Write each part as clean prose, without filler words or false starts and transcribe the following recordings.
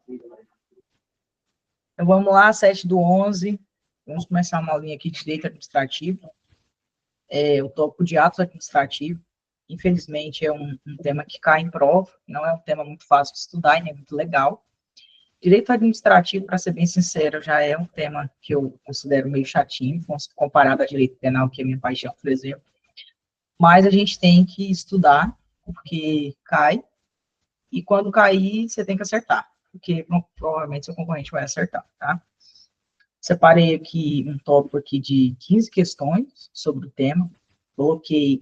Então, vamos lá, 7/11. Vamos começar uma aulinha aqui de direito administrativo. O tópico de atos administrativos. Infelizmente, é um tema que cai em prova, não é um tema muito fácil de estudar e nem muito legal. Direito administrativo, para ser bem sincero, já é um tema que eu considero meio chatinho, comparado a direito penal, que é minha paixão, por exemplo. Mas a gente tem que estudar, porque cai, e quando cair, você tem que acertar, porque provavelmente seu concorrente vai acertar, tá? Separei aqui um tópico aqui de 15 questões sobre o tema, coloquei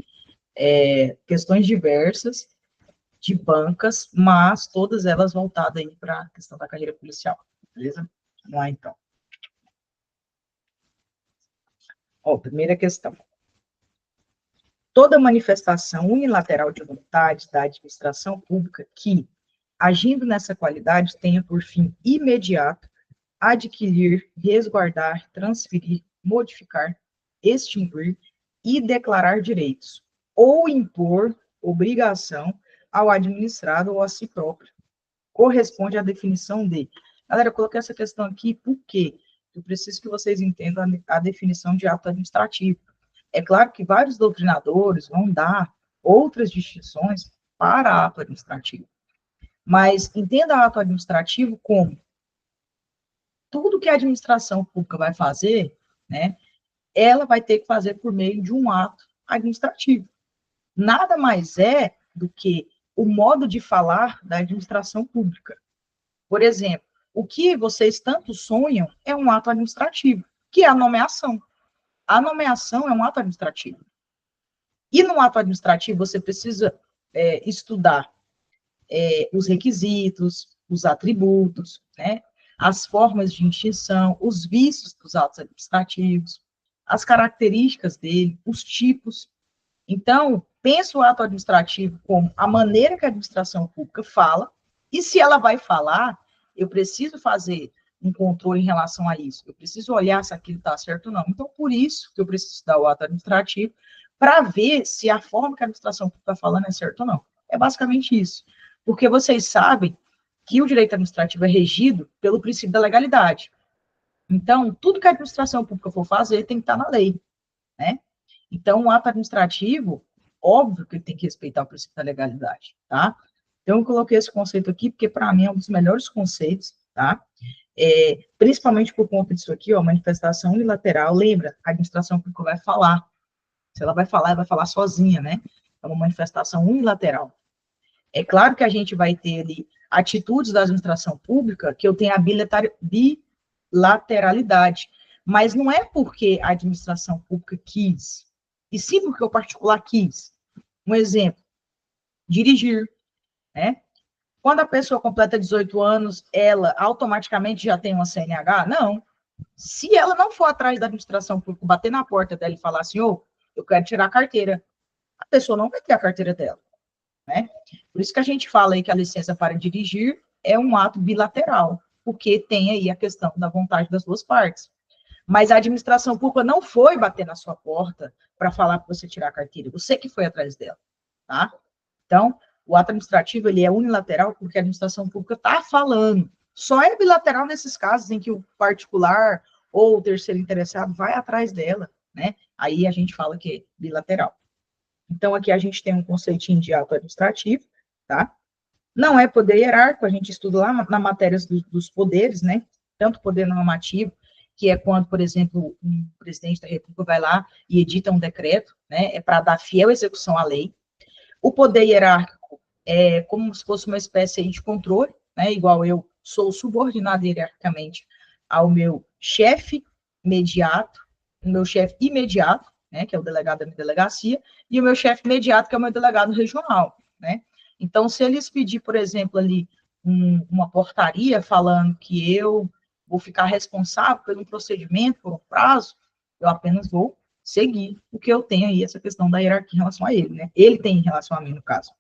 questões diversas, de bancas, mas todas elas voltadas aí para a questão da carreira policial, beleza? Vamos lá, então. Primeira questão. Toda manifestação unilateral de vontade da administração pública que, agindo nessa qualidade, tenha por fim imediato adquirir, resguardar, transferir, modificar, extinguir e declarar direitos, ou impor obrigação ao administrado ou a si próprio, corresponde à definição de... Galera, eu coloquei essa questão aqui porque eu preciso que vocês entendam a definição de ato administrativo. É claro que vários doutrinadores vão dar outras distinções para ato administrativo, mas entenda ato administrativo como tudo que a administração pública vai fazer, né, ela vai ter que fazer por meio de um ato administrativo. Nada mais é do que o modo de falar da administração pública. Por exemplo, o que vocês tanto sonham é um ato administrativo, que é a nomeação. A nomeação é um ato administrativo. E no ato administrativo, você precisa estudar os requisitos, os atributos, né, as formas de extinção, os vícios dos atos administrativos, as características dele, os tipos. Então, pensa o ato administrativo como a maneira que a administração pública fala, e se ela vai falar, eu preciso fazer um controle em relação a isso. Eu preciso olhar se aquilo está certo ou não. Então, por isso que eu preciso estudar o ato administrativo, para ver se a forma que a administração pública está falando é certa ou não. É basicamente isso. Porque vocês sabem que o direito administrativo é regido pelo princípio da legalidade. Então, tudo que a administração pública for fazer tem que estar na lei, né? Então, o ato administrativo, óbvio que ele tem que respeitar o princípio da legalidade, tá? Então, eu coloquei esse conceito aqui, porque para mim é um dos melhores conceitos, tá? Principalmente por conta disso aqui, ó, manifestação unilateral. Lembra, a administração pública vai falar. Se ela vai falar sozinha, né? É uma manifestação unilateral. É claro que a gente vai ter ali atitudes da administração pública que eu tenho a bilateralidade, mas não é porque a administração pública quis, e sim porque o particular quis. Um exemplo, dirigir, né? Quando a pessoa completa 18 anos, ela automaticamente já tem uma CNH? Não. Se ela não for atrás da administração pública, bater na porta dela e falar assim, eu quero tirar a carteira, a pessoa não vai ter a carteira dela, né? Por isso que a gente fala aí que a licença para dirigir é um ato bilateral, porque tem aí a questão da vontade das duas partes. Mas a administração pública não foi bater na sua porta para falar para você tirar a carteira, você que foi atrás dela, tá? Então, o ato administrativo, ele é unilateral porque a administração pública está falando. Só é bilateral nesses casos em que o particular ou o terceiro interessado vai atrás dela, né? Aí a gente fala que é bilateral. Então, aqui a gente tem um conceitinho de ato administrativo, tá? Não é poder hierárquico, a gente estuda lá na matéria dos poderes, né? Tanto poder normativo, que é quando, por exemplo, um presidente da República vai lá e edita um decreto, né? É para dar fiel execução à lei. O poder hierárquico é como se fosse uma espécie aí de controle, né? Igual eu sou subordinado hierarquicamente ao meu chefe imediato, o meu chefe imediato, né? Que é o delegado da minha delegacia, e o meu chefe imediato, que é o meu delegado regional, né? Então, se eles pedir, por exemplo, ali uma portaria falando que eu vou ficar responsável por um procedimento, por um prazo, eu apenas vou seguir o que eu tenho aí, essa questão da hierarquia em relação a ele, né? Ele tem em relação a mim, no caso.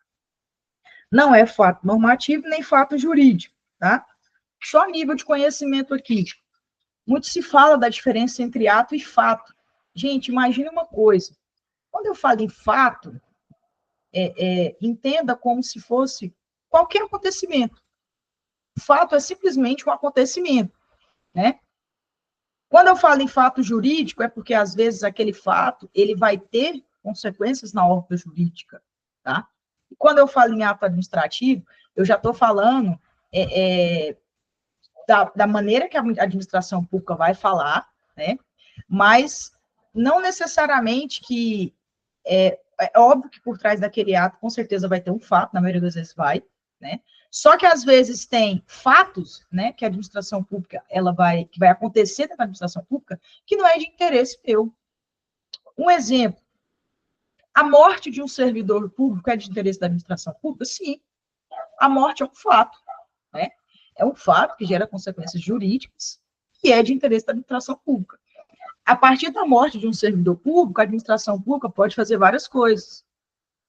Não é fato normativo nem fato jurídico, tá? Só nível de conhecimento aqui. Muito se fala da diferença entre ato e fato. Gente, imagine uma coisa. Quando eu falo em fato, entenda como se fosse qualquer acontecimento. Fato é simplesmente um acontecimento, né? Quando eu falo em fato jurídico, é porque, às vezes, aquele fato, ele vai ter consequências na órbita jurídica, tá? E quando eu falo em ato administrativo, eu já estou falando da maneira que a administração pública vai falar, né? Mas não necessariamente que é óbvio que por trás daquele ato, com certeza vai ter um fato, na maioria das vezes vai, né? Só que às vezes tem fatos, né, que a administração pública que vai acontecer dentro da administração pública, que não é de interesse meu. Um exemplo, a morte de um servidor público é de interesse da administração pública? Sim, a morte é um fato, né? É um fato que gera consequências jurídicas e é de interesse da administração pública. A partir da morte de um servidor público, a administração pública pode fazer várias coisas.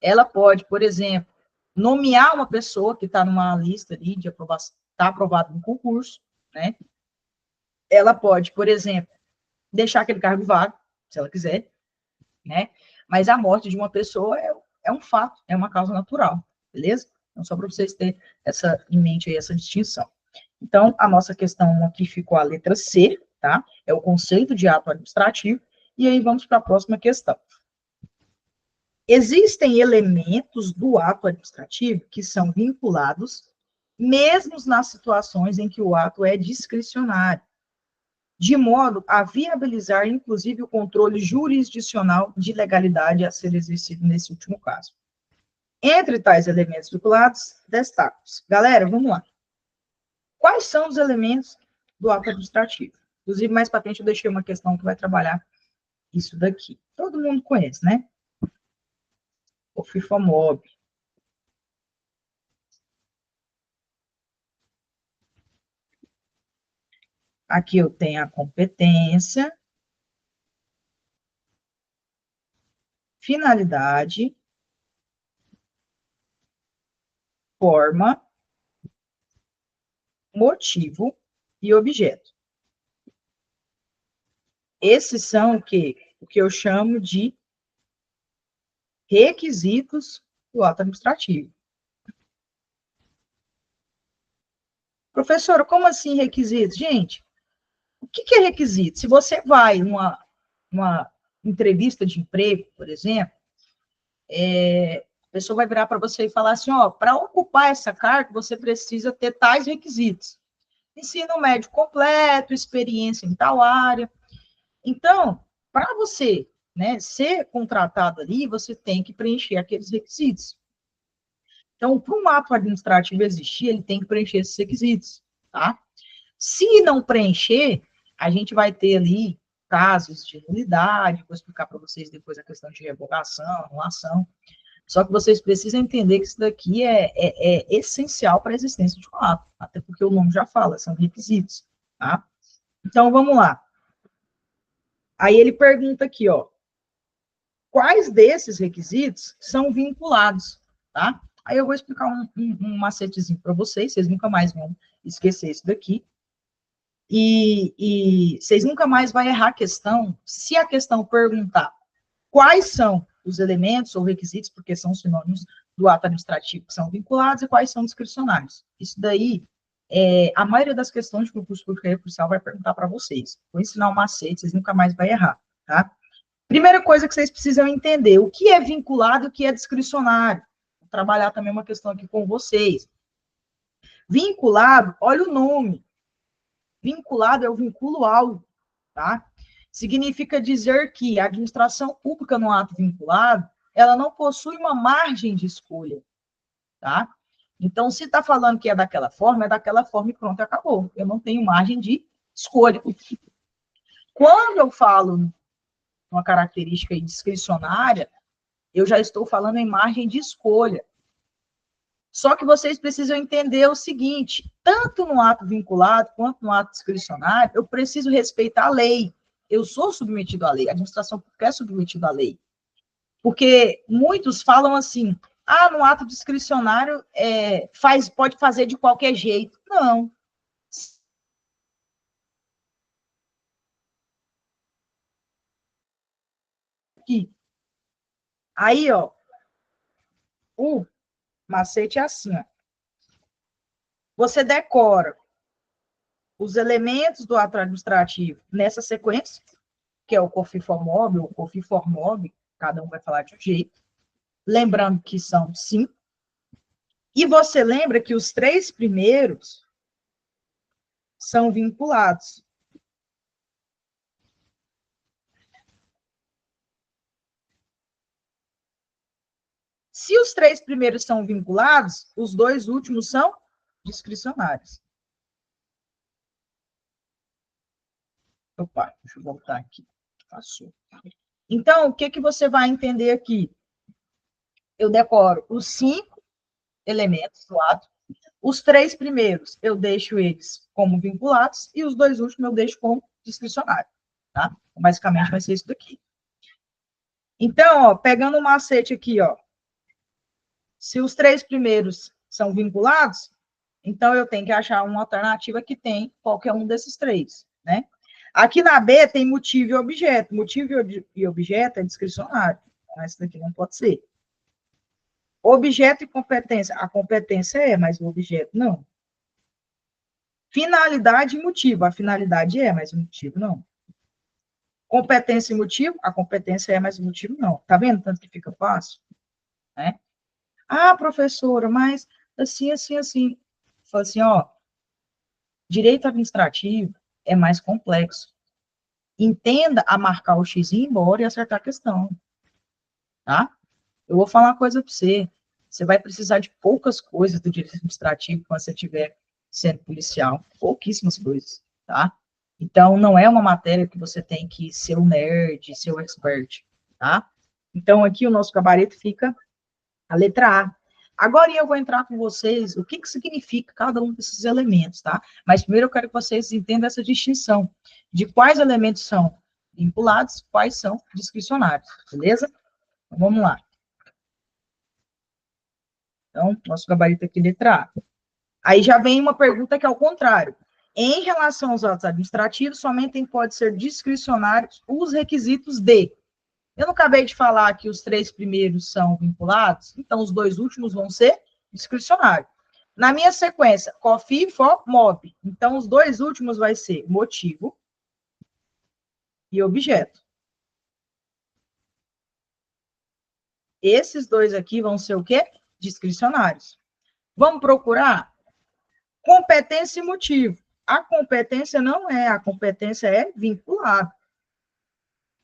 Ela pode, por exemplo, nomear uma pessoa que está numa lista ali de aprovação, está aprovado no concurso, né? Ela pode, por exemplo, deixar aquele cargo vago, se ela quiser, né? Mas a morte de uma pessoa é um fato, é uma causa natural, beleza? Então, só para vocês terem essa em mente aí, essa distinção. Então, a nossa questão aqui ficou a letra C, tá? É o conceito de ato administrativo. E aí vamos para a próxima questão. Existem elementos do ato administrativo que são vinculados, mesmo nas situações em que o ato é discricionário, de modo a viabilizar, inclusive, o controle jurisdicional de legalidade a ser exercido nesse último caso. Entre tais elementos vinculados, destaco-os. Galera, vamos lá. Quais são os elementos do ato administrativo? Inclusive, mais para frente eu deixei uma questão que vai trabalhar isso daqui. Todo mundo conhece, né? O FIFOMOB. Aqui eu tenho a competência, finalidade, forma, motivo e objeto. Esses são o que eu chamo de requisitos do ato administrativo. Professora, como assim requisitos? Gente, o que é requisito? Se você vai numa entrevista de emprego, por exemplo, a pessoa vai virar para você e falar assim, ó, para ocupar essa carga, você precisa ter tais requisitos. Ensino médio completo, experiência em tal área. Então, para você, né, ser contratado ali, você tem que preencher aqueles requisitos. Então, para um ato administrativo existir, ele tem que preencher esses requisitos, tá? Se não preencher, a gente vai ter ali casos de nulidade, vou explicar para vocês depois a questão de revogação, anulação. Só que vocês precisam entender que isso daqui é essencial para a existência de um ato, até porque o nome já fala, são requisitos, tá? Então, vamos lá. Aí ele pergunta aqui, ó, quais desses requisitos são vinculados, tá? Aí eu vou explicar um macetezinho para vocês nunca mais vão esquecer isso daqui. E vocês nunca mais vão errar a questão, se a questão perguntar quais são os elementos ou requisitos, porque são sinônimos do ato administrativo que são vinculados, e quais são discricionários. Isso daí, a maioria das questões que o curso público e recursial vai perguntar para vocês. Vou ensinar um macete, vocês nunca mais vão errar, tá? Primeira coisa que vocês precisam entender, o que é vinculado e o que é discricionário. Vou trabalhar também uma questão aqui com vocês. Vinculado, olha o nome. Vinculado é o vinculo algo, tá? Significa dizer que a administração pública no ato vinculado, ela não possui uma margem de escolha, tá? Então, se está falando que é daquela forma e pronto, acabou. Eu não tenho margem de escolha. Quando eu falo uma característica discricionária, eu já estou falando em margem de escolha. Só que vocês precisam entender o seguinte, tanto no ato vinculado quanto no ato discricionário, eu preciso respeitar a lei. Eu sou submetido à lei, a administração pública é submetida à lei. Porque muitos falam assim, no ato discricionário pode fazer de qualquer jeito. Não. Aqui. Aí, ó, o macete é assim, ó. Você decora os elementos do ato administrativo nessa sequência, que é o COFINFOMOB, ou COFINFORMOB, cada um vai falar de um jeito. Lembrando que são 5. E você lembra que os 3 primeiros são vinculados. Se os 3 primeiros são vinculados, os 2 últimos são discricionários. Opa, deixa eu voltar aqui. Passou. Então, o que você vai entender aqui? Eu decoro os 5 elementos do ato. Os 3 primeiros, eu deixo eles como vinculados, e os 2 últimos eu deixo como discricionário. Tá? Basicamente, vai ser isso daqui. Então, ó, pegando um macete aqui, ó. Se os 3 primeiros são vinculados, então eu tenho que achar uma alternativa que tem qualquer um desses 3, né? Aqui na B tem motivo e objeto. Motivo e objeto é discricionário. Então, esse daqui não pode ser. Objeto e competência. A competência é, mas o objeto não. Finalidade e motivo. A finalidade é, mas o motivo não. Competência e motivo. A competência é, mas o motivo não. Tá vendo tanto que fica fácil? Né? Ah, professora, mas assim. Fala assim, ó, direito administrativo é mais complexo. Entenda a marcar o X e ir embora e acertar a questão. Tá? Eu vou falar uma coisa para você. Você vai precisar de poucas coisas do direito administrativo quando você estiver sendo policial. Pouquíssimas coisas, tá? Então, não é uma matéria que você tem que ser um nerd, ser um expert, tá? Então, aqui o nosso gabarito fica a letra A. Agora eu vou entrar com vocês o que significa cada um desses elementos, tá? Mas primeiro eu quero que vocês entendam essa distinção de quais elementos são vinculados, quais são discricionários, beleza? Então, vamos lá. Então, nosso gabarito aqui, letra A. Aí já vem uma pergunta que é ao contrário. Em relação aos atos administrativos, somente pode ser discricionários os requisitos de. Eu não acabei de falar que os 3 primeiros são vinculados, então os 2 últimos vão ser discricionários. Na minha sequência, COFI, FO, MOB. Então, os 2 últimos vai ser motivo e objeto. Esses 2 aqui vão ser o quê? Discricionários. Vamos procurar competência e motivo. A competência não é, a competência é vinculada.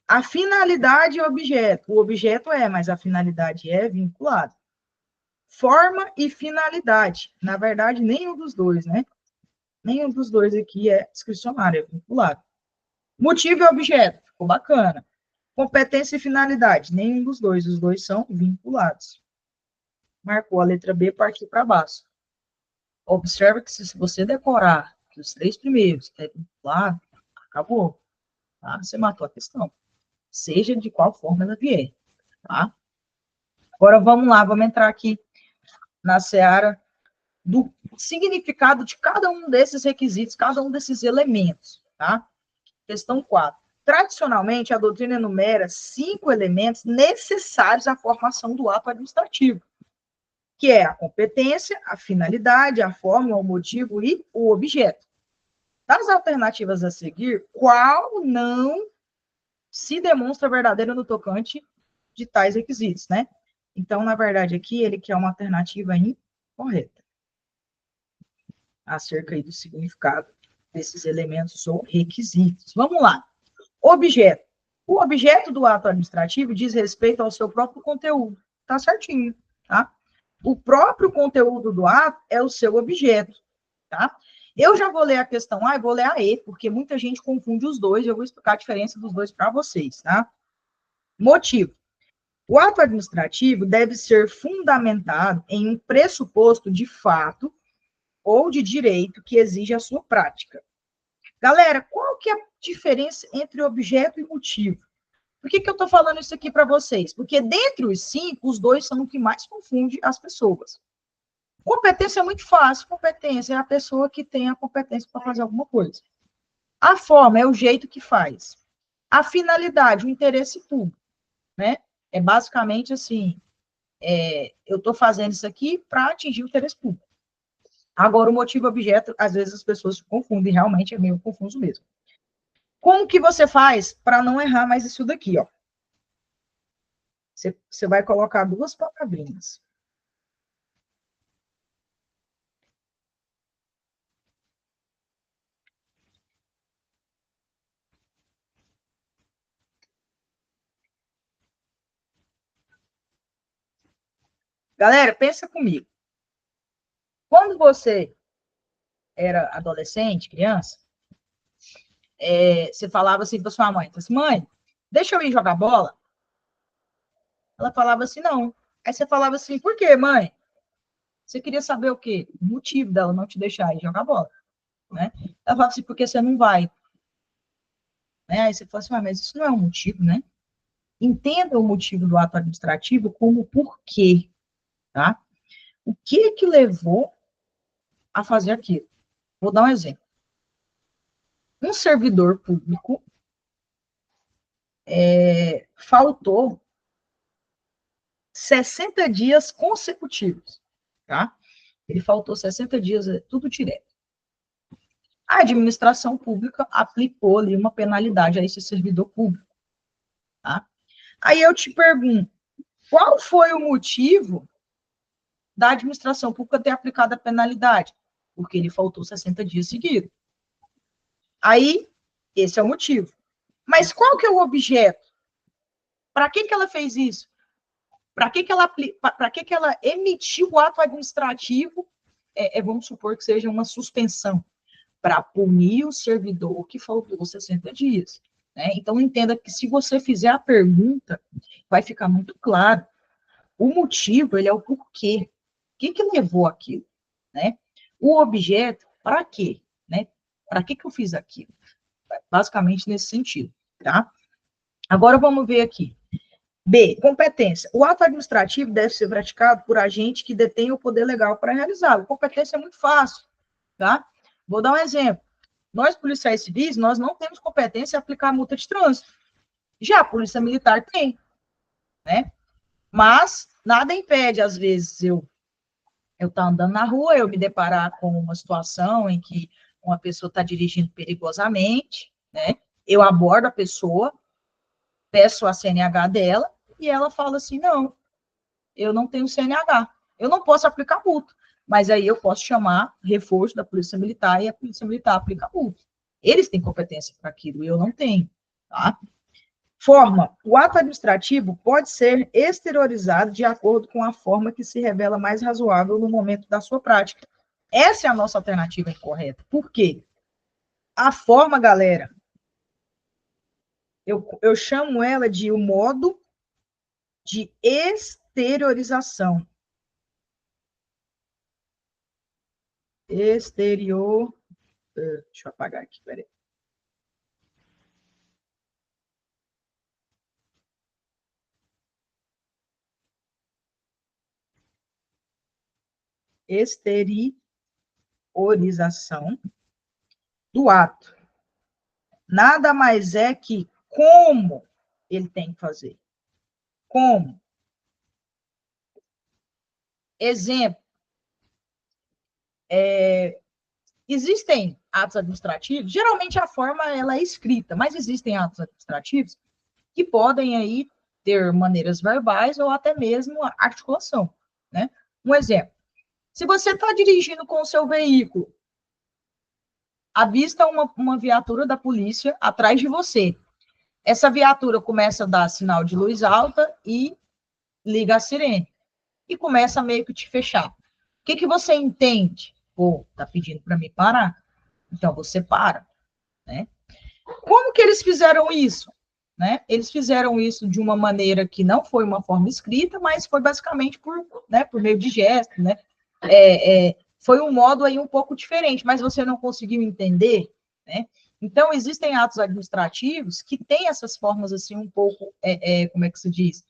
A finalidade e objeto. O objeto é, mas a finalidade é vinculada. Forma e finalidade. Na verdade, nenhum dos 2, né? Nenhum dos 2 aqui é discricionário, é vinculado. Motivo e objeto. Ficou bacana. Competência e finalidade. Nenhum dos 2. Os 2 são vinculados. Marcou a letra B, partiu para baixo. Observa que se você decorar que os 3 primeiros é vinculado, acabou. Tá? Você matou a questão. Seja de qual forma ela vier. Tá? Agora vamos lá, vamos entrar aqui na seara do significado de cada um desses requisitos, cada um desses elementos. Tá? Questão 4. Tradicionalmente, a doutrina enumera 5 elementos necessários à formação do ato administrativo, que é a competência, a finalidade, a forma, o motivo e o objeto. Das alternativas a seguir, qual não se demonstra verdadeira no tocante de tais requisitos, né? Então, na verdade, aqui ele quer uma alternativa incorreta acerca aí do significado desses elementos ou requisitos. Vamos lá. Objeto. O objeto do ato administrativo diz respeito ao seu próprio conteúdo. Tá certinho, tá? O próprio conteúdo do ato é o seu objeto, tá? Eu já vou ler a questão A e vou ler a E, porque muita gente confunde os dois, e eu vou explicar a diferença dos dois para vocês, tá? Motivo. O ato administrativo deve ser fundamentado em um pressuposto de fato ou de direito que exige a sua prática. Galera, qual que é a diferença entre objeto e motivo? Por que eu estou falando isso aqui para vocês? Porque dentre os 5, os 2 são o que mais confunde as pessoas. Competência é muito fácil. Competência é a pessoa que tem a competência para fazer alguma coisa. A forma é o jeito que faz. A finalidade, o interesse público, né? É basicamente assim, eu estou fazendo isso aqui para atingir o interesse público. Agora, o motivo objeto, às vezes as pessoas se confundem, realmente é meio confuso mesmo. Como que você faz para não errar mais isso daqui, ó? Você vai colocar duas palavrinhas. Galera, pensa comigo. Quando você era adolescente, criança, você falava assim para sua mãe, assim, mãe, deixa eu ir jogar bola? Ela falava assim, não. Aí você falava assim, por quê, mãe? Você queria saber o quê? O motivo dela não te deixar ir jogar bola, né? Ela falava assim, porque você não vai. Né? Aí você fala assim, mas isso não é um motivo, né? Entenda o motivo do ato administrativo como porquê, tá? O que levou a fazer aquilo? Vou dar um exemplo. Um servidor público faltou 60 dias consecutivos, tá? Ele faltou 60 dias, tudo direto. A administração pública aplicou ali uma penalidade a esse servidor público, tá? Aí eu te pergunto, qual foi o motivo da administração pública ter aplicado a penalidade? Porque ele faltou 60 dias seguidos. Aí, esse é o motivo. Mas qual que é o objeto? Para que ela fez isso? Para que ela emitiu o ato administrativo? Vamos supor que seja uma suspensão, para punir o servidor que faltou 60 dias. Né? Então, entenda que se você fizer a pergunta, vai ficar muito claro. O motivo, ele é o porquê. O que levou aquilo? Né? O objeto, para quê? Né? Para que eu fiz aquilo? Basicamente nesse sentido. Tá? Agora, vamos ver aqui. B, competência. O ato administrativo deve ser praticado por agente que detém o poder legal para realizá-lo. Competência é muito fácil, tá? Vou dar um exemplo. Nós, policiais civis, nós não temos competência em aplicar multa de trânsito. Já a polícia militar tem, né? Mas nada impede, às vezes, eu estar andando na rua, eu me deparar com uma situação em que uma pessoa está dirigindo perigosamente, né? Eu abordo a pessoa, peço a CNH dela, e ela fala assim, não, eu não tenho CNH, eu não posso aplicar multa, mas aí eu posso chamar reforço da Polícia Militar e a Polícia Militar aplica multa. Eles têm competência para aquilo, eu não tenho, tá? Forma. O ato administrativo pode ser exteriorizado de acordo com a forma que se revela mais razoável no momento da sua prática. Essa é a nossa alternativa incorreta. Por quê? A forma, galera, eu chamo ela de o modo de exteriorização. Exterior. Deixa eu apagar aqui, peraí. Exteriorização do ato. Nada mais é que como ele tem que fazer. Como? Exemplo. Existem atos administrativos, geralmente a forma ela é escrita, mas existem atos administrativos que podem aí ter maneiras verbais ou até mesmo articulação, né? Um exemplo, se você está dirigindo com o seu veículo, avista uma viatura da polícia atrás de você. Essa viatura começa a dar sinal de luz alta e liga a sirene. E começa a meio que te fechar. O que você entende? Pô, tá pedindo para me parar. Então você para, né? Como que eles fizeram isso? Né? Eles fizeram isso de uma maneira que não foi uma forma escrita, mas foi basicamente por meio de gestos, né? Foi um modo aí um pouco diferente, mas você não conseguiu entender, né? Então, existem atos administrativos que têm essas formas, assim, um pouco, como é que se diz?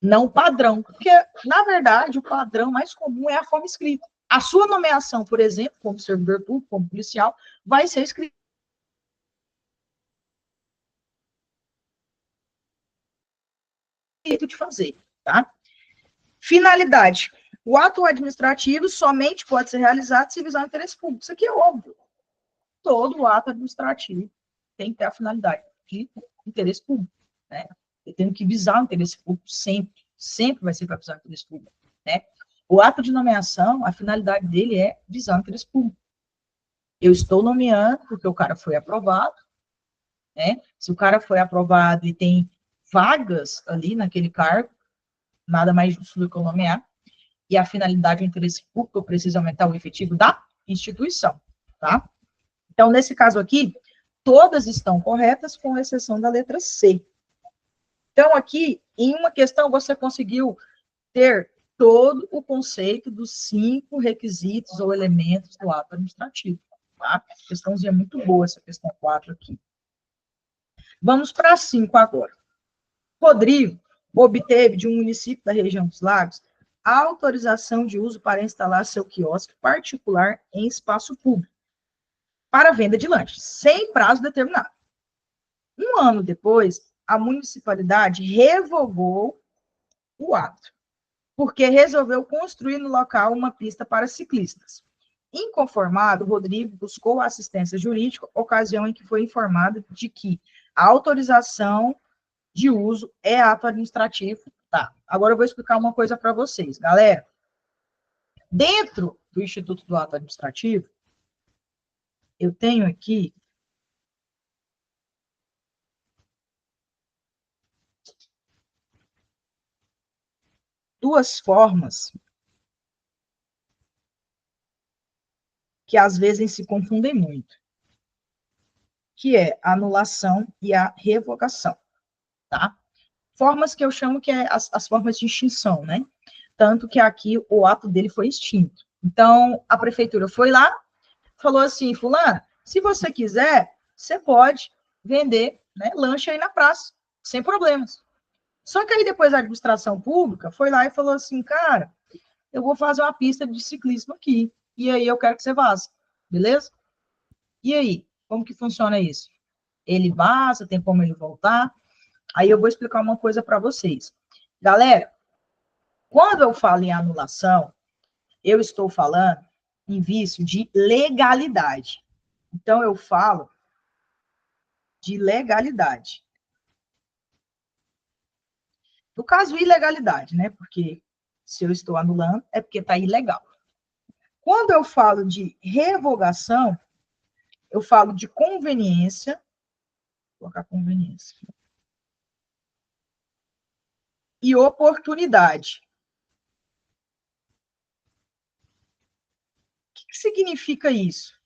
Não padrão, porque, na verdade, o padrão mais comum é a forma escrita. A sua nomeação, por exemplo, como servidor público, como policial, vai ser escrita de fazer, tá? Finalidade. O ato administrativo somente pode ser realizado se visar o interesse público. Isso aqui é óbvio. Todo ato administrativo tem que ter a finalidade de interesse público, né? Eu tenho que visar o interesse público sempre. Sempre vai ser para visar o interesse público, né? O ato de nomeação, a finalidade dele é visar o interesse público. Eu estou nomeando porque o cara foi aprovado, né? Se o cara foi aprovado e tem vagas ali naquele cargo, nada mais justo do que eu nomear. E a finalidade do interesse público, eu preciso aumentar o efetivo da instituição, tá? Então, nesse caso aqui, todas estão corretas, com exceção da letra C. Então, aqui, em uma questão, você conseguiu ter todo o conceito dos 5 requisitos ou elementos do ato administrativo, tá? Questãozinha muito boa, essa questão 4 aqui. Vamos para 5 agora. Rodrigo obteve de um município da região dos Lagos a autorização de uso para instalar seu quiosque particular em espaço público para venda de lanches, sem prazo determinado. Um ano depois, a municipalidade revogou o ato, porque resolveu construir no local uma pista para ciclistas. Inconformado, Rodrigo buscou assistência jurídica, ocasião em que foi informado de que a autorização de uso é ato administrativo. Tá, agora eu vou explicar uma coisa para vocês, galera. Dentro do Instituto do Ato Administrativo, eu tenho aqui duas formas que às vezes se confundem muito, que é a anulação e a revogação, tá? Formas que eu chamo que é as formas de extinção, né? Tanto que aqui o ato dele foi extinto. Então, a prefeitura foi lá, falou assim, fulano, se você quiser, você pode vender, né, lanche aí na praça, sem problemas. Só que aí depois a administração pública foi lá e falou assim, cara, eu vou fazer uma pista de ciclismo aqui, e aí eu quero que você vaze, beleza? E aí, como que funciona isso? Ele vaza, tem como ele voltar? Aí eu vou explicar uma coisa para vocês. Galera, quando eu falo em anulação, eu estou falando em vício de legalidade. Então, eu falo de legalidade. No caso, ilegalidade, né? Porque se eu estou anulando, é porque está ilegal. Quando eu falo de revogação, eu falo de conveniência. Vou colocar conveniência. E oportunidade. O que significa isso?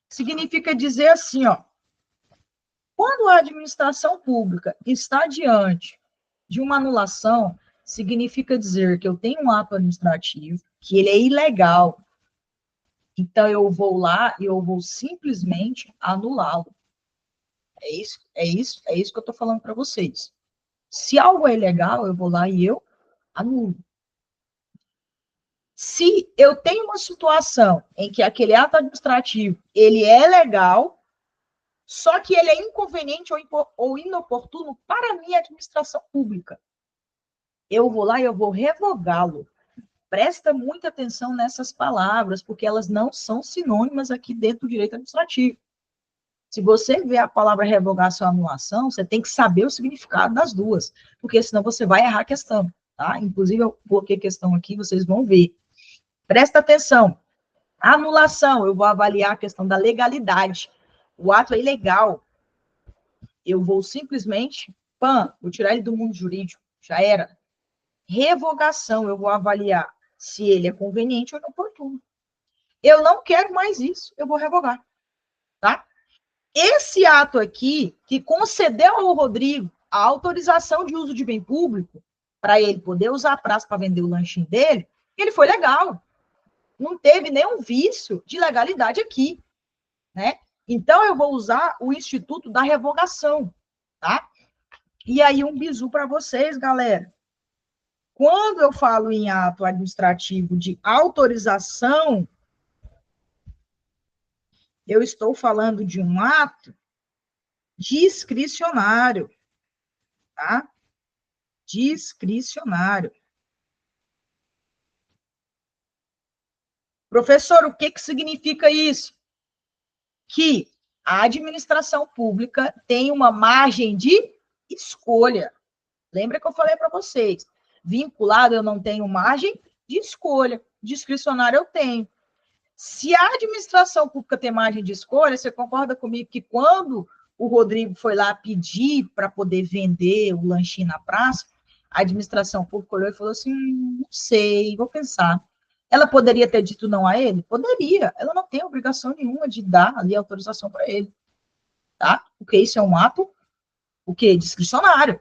Significa dizer assim, ó, quando a administração pública está diante de uma anulação, significa dizer que eu tenho um ato administrativo, que ele é ilegal. Então, eu vou lá e eu vou simplesmente anulá-lo. É isso que eu estou falando para vocês. Se algo é ilegal, eu vou lá e eu anulo. Se eu tenho uma situação em que aquele ato administrativo, ele é legal, só que ele é inconveniente ou inoportuno para a minha administração pública, eu vou lá e eu vou revogá-lo. Presta muita atenção nessas palavras, porque elas não são sinônimas aqui dentro do direito administrativo. Se você vê a palavra revogação ou anulação, você tem que saber o significado das duas, porque senão você vai errar a questão, tá? Inclusive, eu coloquei questão aqui, vocês vão ver. Presta atenção. Anulação, eu vou avaliar a questão da legalidade. O ato é ilegal. Eu vou simplesmente, vou tirar ele do mundo jurídico, já era. Revogação, eu vou avaliar se ele é conveniente ou inoportuno. Eu não quero mais isso, eu vou revogar, tá? Esse ato aqui, que concedeu ao Rodrigo a autorização de uso de bem público, para ele poder usar a praça para vender o lanchinho dele, ele foi legal. Não teve nenhum vício de legalidade aqui, né? Então, eu vou usar o Instituto da Revogação, tá? E aí, um bizu para vocês, galera. Quando eu falo em ato administrativo de autorização, eu estou falando de um ato discricionário, tá? Discricionário. Professor, o que significa isso? Que a administração pública tem uma margem de escolha. Lembra que eu falei para vocês? Vinculado, eu não tenho margem de escolha. Discricionário, eu tenho. Se a administração pública tem margem de escolha, você concorda comigo que quando o Rodrigo foi lá pedir para poder vender o lanchinho na praça, a administração pública olhou e falou assim, não sei, vou pensar. Ela poderia ter dito não a ele? Poderia. Ela não tem obrigação nenhuma de dar ali autorização para ele. Tá? Porque isso é um ato, o quê? Discricionário.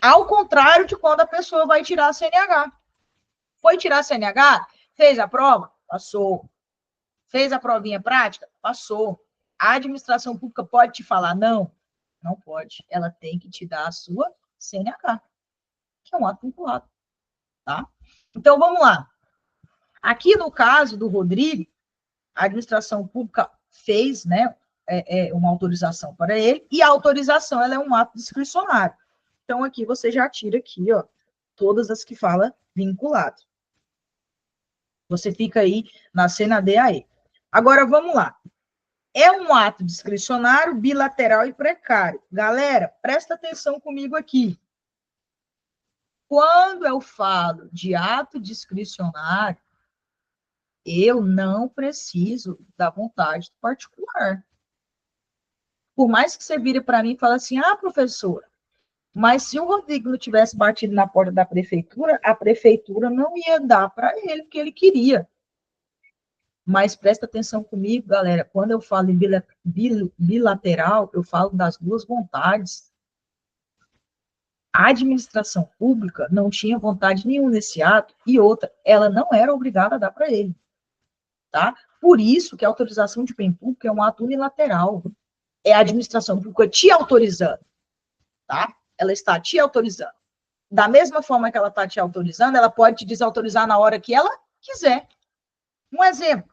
Ao contrário de quando a pessoa vai tirar a CNH. Foi tirar a CNH? Fez a prova? Passou. Fez a provinha prática? Passou. A administração pública pode te falar não? Não pode. Ela tem que te dar a sua CNH, que é um ato vinculado. Tá? Então, vamos lá. Aqui no caso do Rodrigo, a administração pública fez, né, uma autorização para ele, e a autorização ela é um ato discricionário. Então, aqui você já tira aqui, ó, todas as que fala vinculado. Você fica aí na C, na D, a E. Agora, vamos lá. É um ato discricionário, bilateral e precário. Galera, presta atenção comigo aqui. Quando eu falo de ato discricionário, eu não preciso da vontade do particular. Por mais que você vire para mim e fale assim, professora, mas se o Rodrigo não tivesse batido na porta da prefeitura, a prefeitura não ia dar para ele o que ele queria. Mas presta atenção comigo, galera, quando eu falo em bilateral, eu falo das duas vontades. A administração pública não tinha vontade nenhuma nesse ato, e outra, ela não era obrigada a dar para ele. Tá? Por isso que a autorização de bem público é um ato unilateral. É a administração pública te autorizando. Tá? Ela está te autorizando. Da mesma forma que ela está te autorizando, ela pode te desautorizar na hora que ela quiser. Um exemplo.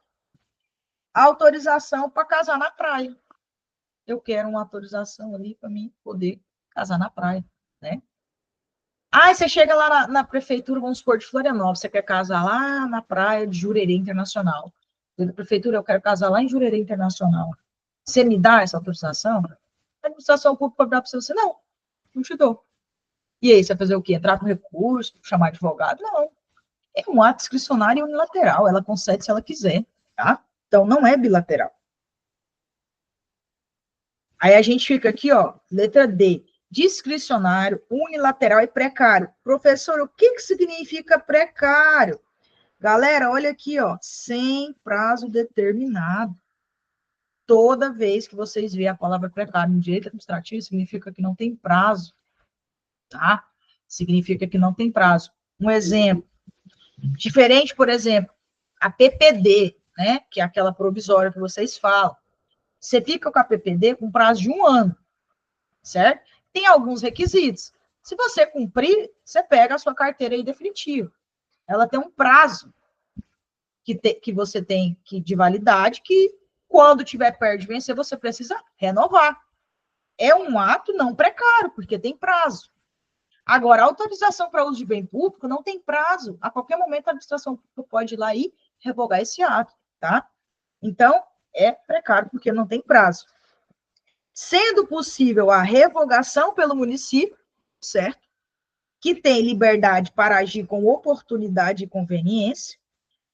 Autorização para casar na praia. Eu quero uma autorização ali para mim poder casar na praia, né? Você chega lá na prefeitura, vamos supor, de Florianópolis, você quer casar lá na praia de Jurerê Internacional. Da prefeitura, eu quero casar lá em Jurerê Internacional. Você me dá essa autorização? A administração pública vai dar para você, não te dou. E aí, você vai fazer o quê? Entrar com recurso, chamar advogado? Não. É um ato discricionário e unilateral, ela concede se ela quiser, tá? Então, não é bilateral. Aí a gente fica aqui, ó, letra D, discricionário, unilateral e precário. Professor, o que significa precário? Galera, olha aqui, ó, sem prazo determinado. Toda vez que vocês verem a palavra precário no direito administrativo, significa que não tem prazo, tá? Significa que não tem prazo. Um exemplo, diferente, por exemplo, a PPD, né, que é aquela provisória que vocês falam. Você fica com a PPD com prazo de 1 ano, certo? Tem alguns requisitos. Se você cumprir, você pega a sua carteira aí definitiva. Ela tem um prazo que você tem de validade, que quando tiver perto de vencer, você precisa renovar. É um ato não precário, porque tem prazo. Agora, a autorização para uso de bem público não tem prazo. A qualquer momento, a administração pública pode ir lá e revogar esse ato, tá? Então, é precário, porque não tem prazo. Sendo possível a revogação pelo município, certo? Que tem liberdade para agir com oportunidade e conveniência,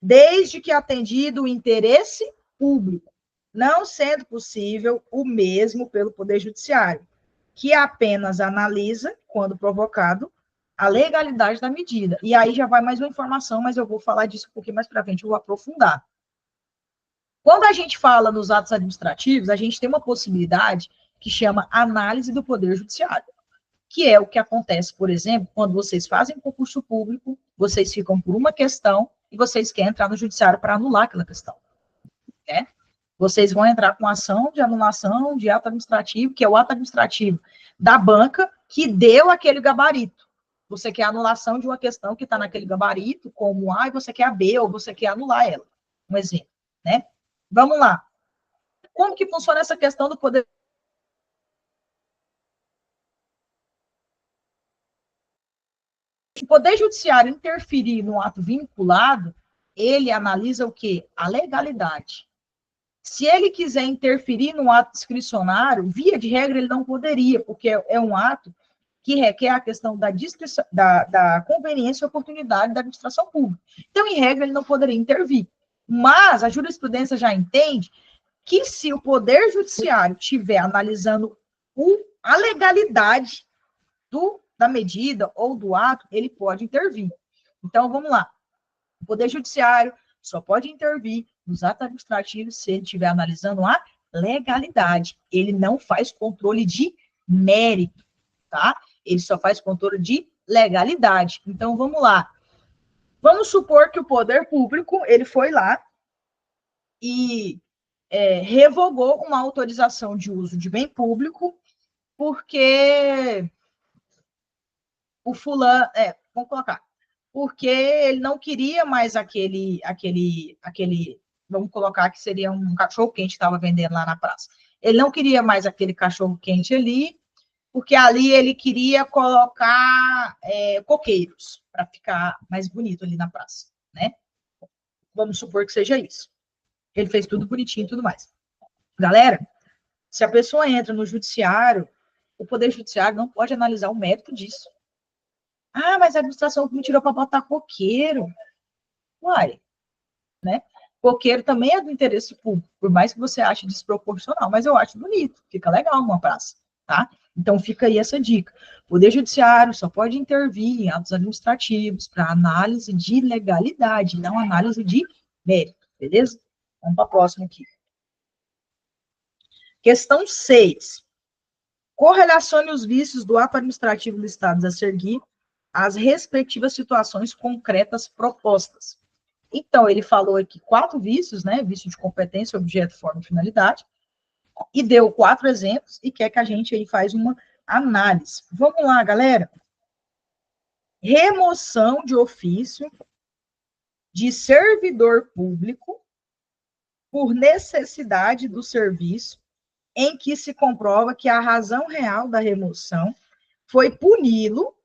desde que atendido o interesse público, não sendo possível o mesmo pelo Poder Judiciário, que apenas analisa, quando provocado, a legalidade da medida. E aí já vai mais uma informação, mas eu vou falar disso um pouquinho mais para frente, eu vou aprofundar. Quando a gente fala nos atos administrativos, a gente tem uma possibilidade que chama análise do Poder Judiciário, que é o que acontece, por exemplo, quando vocês fazem concurso público, vocês ficam por uma questão e vocês querem entrar no judiciário para anular aquela questão, né? Vocês vão entrar com ação de anulação de ato administrativo, que é o ato administrativo da banca que deu aquele gabarito. Você quer a anulação de uma questão que está naquele gabarito, como A, e você quer a B, ou você quer anular ela. Um exemplo, né? Vamos lá. Como que funciona essa questão do poder? O poder judiciário interferir no ato vinculado, ele analisa o quê? A legalidade. Se ele quiser interferir no ato discricionário, via de regra, ele não poderia, porque é um ato que requer a questão da conveniência e oportunidade da administração pública. Então, em regra, ele não poderia intervir. Mas a jurisprudência já entende que se o Poder Judiciário estiver analisando a legalidade da medida ou do ato, ele pode intervir. Então, vamos lá. O Poder Judiciário só pode intervir nos atos administrativos se ele estiver analisando a legalidade. Ele não faz controle de mérito, tá? Ele só faz controle de legalidade. Então, vamos lá. Vamos supor que o poder público, ele foi lá e revogou uma autorização de uso de bem público porque o fulano, vamos colocar, porque ele não queria mais aquele, vamos colocar que seria um cachorro-quente que estava vendendo lá na praça. Ele não queria mais aquele cachorro-quente ali, porque ali ele queria colocar coqueiros, para ficar mais bonito ali na praça, né? Vamos supor que seja isso. Ele fez tudo bonitinho e tudo mais. Galera, se a pessoa entra no judiciário, o Poder Judiciário não pode analisar o mérito disso. Ah, mas a administração me tirou para botar coqueiro. Uai, né? Coqueiro também é do interesse público, por mais que você ache desproporcional, mas eu acho bonito, fica legal uma praça, tá? Então fica aí essa dica. O Poder Judiciário só pode intervir em atos administrativos para análise de legalidade, não análise de mérito, beleza? Vamos para a próxima aqui. Questão 6. Correlacione os vícios do ato administrativo listados a seguir às respectivas situações concretas propostas. Então, ele falou aqui 4 vícios, né? Vício de competência, objeto, forma e finalidade, e deu 4 exemplos e quer que a gente aí faz uma análise. Vamos lá, galera. Remoção de ofício de servidor público por necessidade do serviço em que se comprova que a razão real da remoção foi puni-lo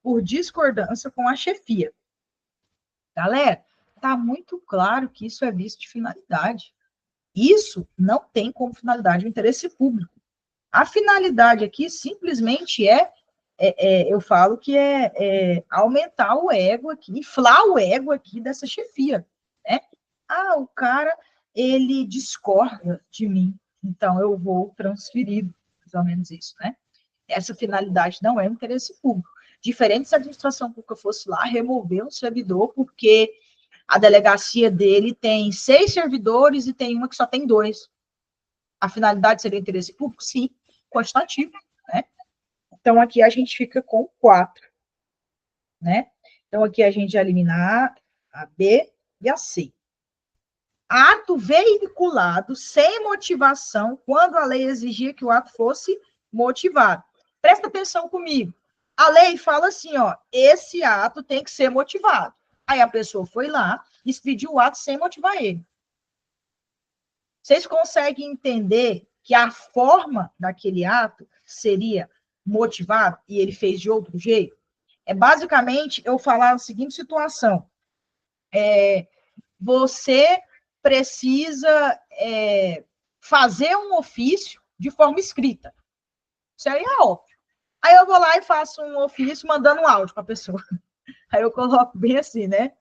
por discordância com a chefia. Galera, está muito claro que isso é vício de finalidade. Isso não tem como finalidade o interesse público. A finalidade aqui simplesmente eu falo que aumentar o ego aqui, inflar o ego aqui dessa chefia, né? Ah, o cara, ele discorda de mim, então eu vou transferir, mais ou menos isso, né? Essa finalidade não é um interesse público. Diferente se a administração pública fosse lá remover um servidor porque a delegacia dele tem 6 servidores e tem uma que só tem 2. A finalidade seria interesse público? Sim, quantitativo, né? Então, aqui a gente fica com 4, né? Então, aqui a gente vai eliminar a B e a C. Ato veiculado sem motivação quando a lei exigia que o ato fosse motivado. Presta atenção comigo. A lei fala assim, ó, esse ato tem que ser motivado. Aí a pessoa foi lá e expediu o ato sem motivar ele. Vocês conseguem entender que a forma daquele ato seria motivado e ele fez de outro jeito? É basicamente eu falar a seguinte situação. Você precisa fazer um ofício de forma escrita. Isso aí é óbvio. Aí eu vou lá e faço um ofício mandando um áudio para a pessoa. Aí eu coloco bem assim, né?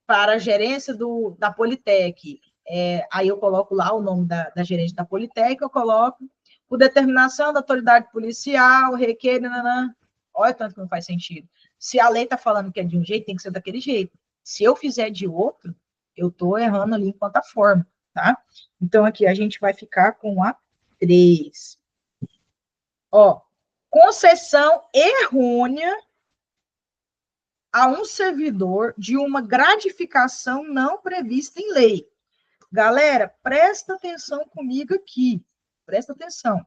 Para a gerência da Politec. Aí eu coloco lá o nome da gerente da Politec, eu coloco por determinação da autoridade policial, requer, olha tanto que não faz sentido. Se a lei está falando que é de um jeito, tem que ser daquele jeito. Se eu fizer de outro, eu estou errando ali enquanto a forma, tá? Então, aqui a gente vai ficar com a 3. Ó, concessão errônea a um servidor de uma gratificação não prevista em lei. Galera, presta atenção comigo aqui. Presta atenção.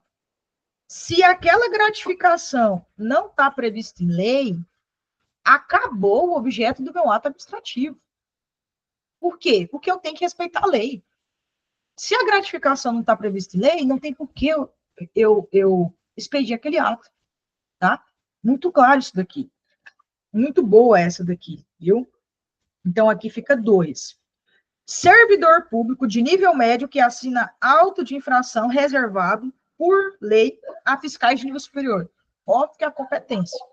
Se aquela gratificação não está prevista em lei, acabou o objeto do meu ato administrativo. Por quê? Porque eu tenho que respeitar a lei. Se a gratificação não está prevista em lei, não tem por que eu expedir aquele ato, tá? Muito claro isso daqui. Muito boa essa daqui, viu? Então, aqui fica 2. Servidor público de nível médio que assina auto de infração reservado por lei a fiscais de nível superior. Óbvio que é a competência.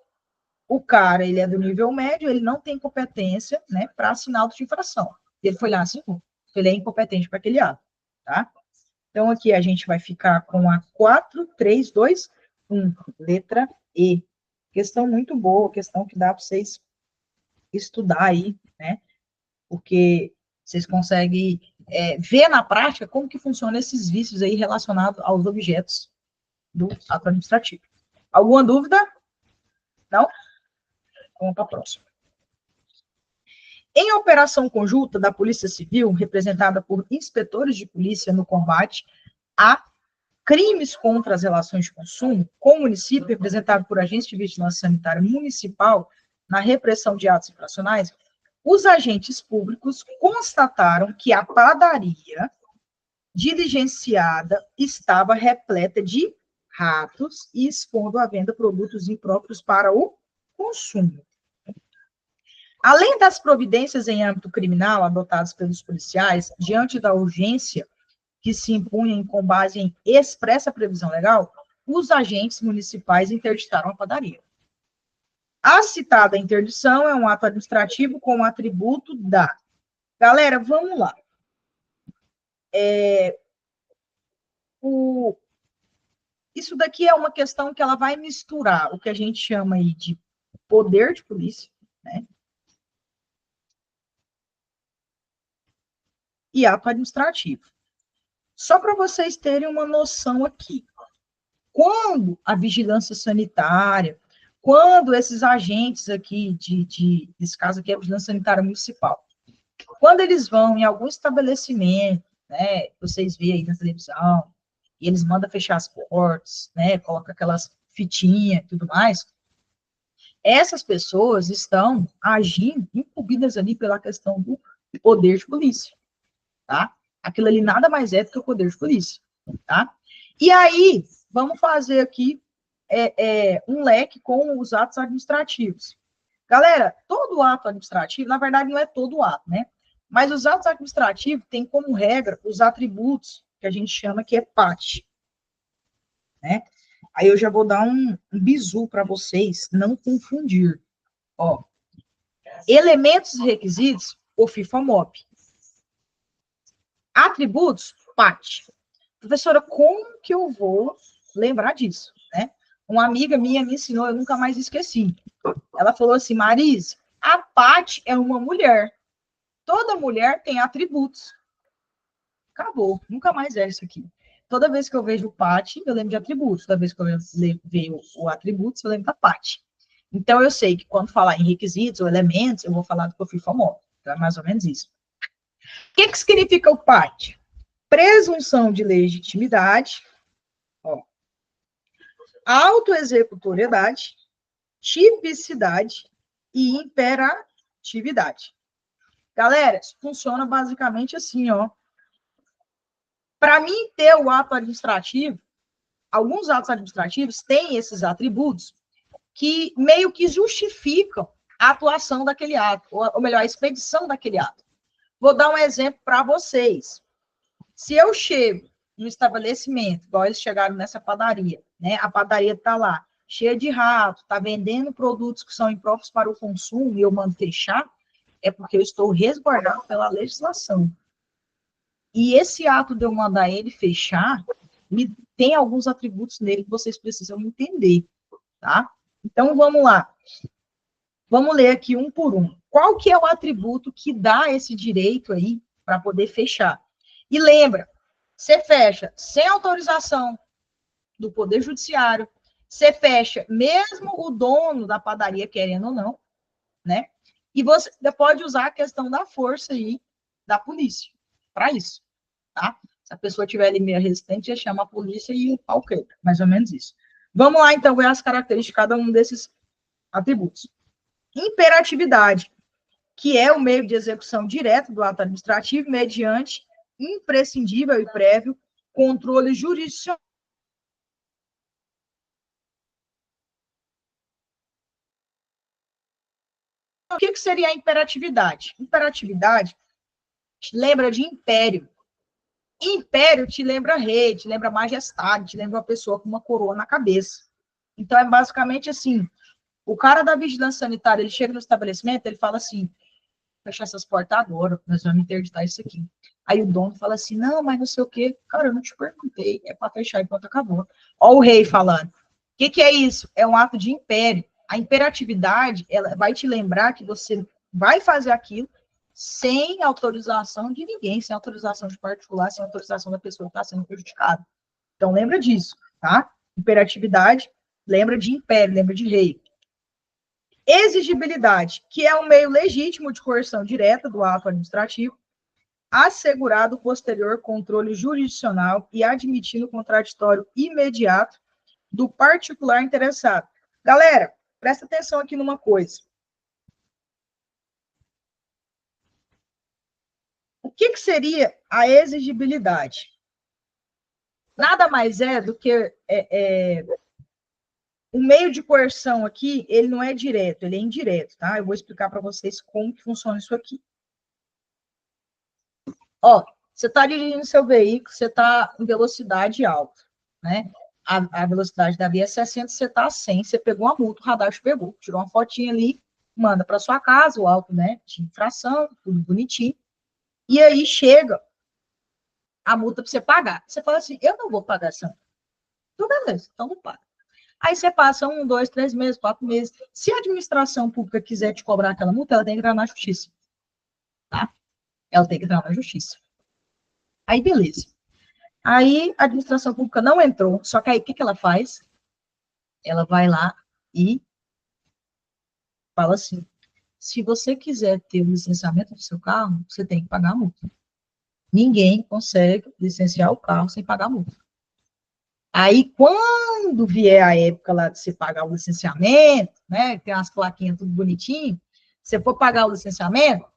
O cara, ele é do nível médio, ele não tem competência, né, para assinar auto de infração. Ele foi lá, assinou. Ele é incompetente para aquele ato, tá? Então, aqui a gente vai ficar com a 4, 3, 2, 1, letra E. Questão muito boa, questão que dá para vocês estudar aí, né? Porque vocês conseguem ver na prática como que funcionam esses vícios aí relacionados aos objetos do ato administrativo. Alguma dúvida? Não? Vamos para a próxima. Em operação conjunta da Polícia Civil, representada por inspetores de polícia no combate a crimes contra as relações de consumo, com o município, representado por agentes de vigilância sanitária municipal, na repressão de atos infracionais, os agentes públicos constataram que a padaria diligenciada estava repleta de ratos e expondo à venda produtos impróprios para o consumo. Além das providências em âmbito criminal adotadas pelos policiais, diante da urgência que se impunha com base em expressa previsão legal, os agentes municipais interditaram a padaria. A citada interdição é um ato administrativo com o atributo da... Galera, vamos lá. Isso daqui é uma questão que ela vai misturar o que a gente chama aí de poder de polícia, né? E ato administrativo. Só para vocês terem uma noção aqui. Quando a vigilância sanitária, quando esses agentes aqui, nesse caso aqui é a vigilância sanitária municipal, quando eles vão em algum estabelecimento, né, vocês veem aí na televisão, e eles mandam fechar as portas, né, coloca aquelas fitinhas e tudo mais, essas pessoas estão agindo, incumbidas ali pela questão do poder de polícia, tá? Aquilo ali nada mais é do que o poder de polícia, tá? E aí, vamos fazer aqui um leque com os atos administrativos. Galera, todo ato administrativo, na verdade, não é todo ato, né? Mas os atos administrativos têm como regra os atributos que a gente chama que é PAT, né? Aí eu já vou dar um bizu para vocês não confundir. Ó, elementos e requisitos, o FIFA-MOP. Atributos, PAT. Professora, como que eu vou lembrar disso, né? Uma amiga minha me ensinou, eu nunca mais esqueci. Ela falou assim, Marise, a PAT é uma mulher. Toda mulher tem atributos. Acabou, nunca mais é isso aqui. Toda vez que eu vejo o PAT, eu lembro de atributos. Toda vez que eu vejo o atributos, eu lembro da PAT. Então, eu sei que quando falar em requisitos ou elementos, eu vou falar do que eu fui famoso. Então, é mais ou menos isso. O que significa o PAT? Presunção de legitimidade, ó, autoexecutoriedade, tipicidade e imperatividade. Galera, isso funciona basicamente assim, ó. Para mim ter o ato administrativo, alguns atos administrativos têm esses atributos que meio que justificam a atuação daquele ato, ou melhor, a expedição daquele ato. Vou dar um exemplo para vocês. Se eu chego no estabelecimento, igual eles chegaram nessa padaria, né? A padaria está lá, cheia de rato, está vendendo produtos que são impróprios para o consumo e eu mando fechar, é porque eu estou resguardado pela legislação. E esse ato de eu mandar ele fechar, tem alguns atributos nele que vocês precisam entender, tá? Então, vamos lá. Vamos ler aqui um por um. Qual que é o atributo que dá esse direito aí para poder fechar? E lembra, você fecha sem autorização do Poder Judiciário, você fecha mesmo o dono da padaria querendo ou não, né? E você pode usar a questão da força aí da polícia para isso, tá? Se a pessoa tiver ali meio resistente, já chama a polícia e o pau quebra, mais ou menos isso. Vamos lá, então, ver as características de cada um desses atributos. Imperatividade, que é o meio de execução direta do ato administrativo mediante imprescindível e prévio controle jurisdicional o que seria a imperatividade? Imperatividade te lembra de império. Império te lembra rei, te lembra majestade, te lembra uma pessoa com uma coroa na cabeça. Então, é basicamente assim, o cara da vigilância sanitária, ele chega no estabelecimento, ele fala assim, fechar essas portas agora, nós vamos interditar isso aqui. Aí o dono fala assim, não, mas não sei o quê. Cara, eu não te perguntei, é para fechar e pronto, acabou. Ó o rei falando. O que é isso? É um ato de império. A imperatividade, ela vai te lembrar que você vai fazer aquilo sem autorização de ninguém, sem autorização de particular, sem autorização da pessoa que está sendo prejudicada. Então, lembra disso, tá? Imperatividade, lembra de império, lembra de rei. Exigibilidade, que é um meio legítimo de coerção direta do ato administrativo, assegurado o posterior controle jurisdicional e admitindo o contraditório imediato do particular interessado. Galera, presta atenção aqui numa coisa. O que seria a exigibilidade? Nada mais é do que o meio de coerção aqui, ele não é direto, ele é indireto, tá? Eu vou explicar para vocês como que funciona isso aqui. Ó, você está dirigindo seu veículo, você está em velocidade alta, né? A velocidade da via é 60, você está a 100, você pegou uma multa, o radar te pegou, tirou uma fotinha ali, manda para sua casa, o auto, né, de infração, tudo bonitinho, e aí chega a multa para você pagar. Você fala assim, eu não vou pagar essa multa. Então, beleza, então não paga. Aí você passa 1, 2, 3 meses, 4 meses. Se a administração pública quiser te cobrar aquela multa, ela tem que entrar na justiça, tá? Ela tem que entrar na justiça. Aí, beleza. Aí a administração pública não entrou, só que aí o que ela faz? Ela vai lá e fala assim, se você quiser ter o licenciamento do seu carro, você tem que pagar a multa. Ninguém consegue licenciar o carro sem pagar a multa. Aí, quando vier a época lá de você pagar o licenciamento, né, tem umas plaquinhas tudo bonitinho, você for pagar o licenciamento,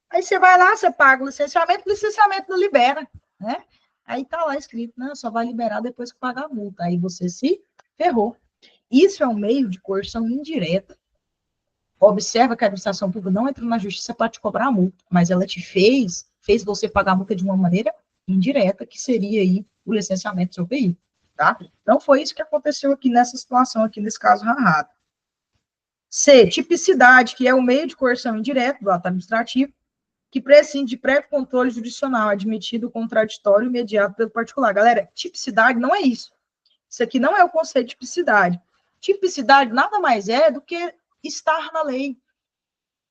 aí você vai lá, você paga o licenciamento não libera, né? Aí tá lá escrito, não, só vai liberar depois que pagar a multa. Aí você se ferrou. Isso é um meio de coerção indireta. Observa que a administração pública não entrou na justiça para te cobrar a multa, mas ela te fez você pagar a multa de uma maneira indireta, que seria aí o licenciamento do seu veículo, tá? Então, foi isso que aconteceu aqui nessa situação, aqui nesse caso rarado. C, tipicidade, que é o meio de coerção indireta do ato administrativo, que prescinde de prévio controle jurisdicional, admitido o contraditório imediato pelo particular. Galera, tipicidade não é isso. Isso aqui não é o conceito de tipicidade. Tipicidade nada mais é do que estar na lei.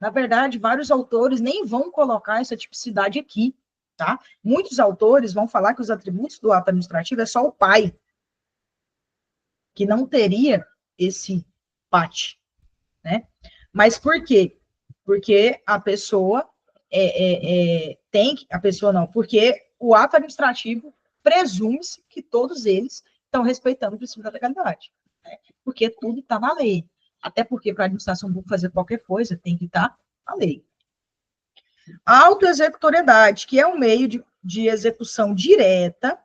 Na verdade, vários autores nem vão colocar essa tipicidade aqui, tá? Muitos autores vão falar que os atributos do ato administrativo é só o pai, que não teria esse pate, né? Mas por quê? Porque a pessoa a pessoa não, porque o ato administrativo presume-se que todos eles estão respeitando o princípio da legalidade, né? Porque tudo está na lei. Até porque para a administração pública fazer qualquer coisa tem que estar na lei. A autoexecutoriedade, que é um meio de execução direta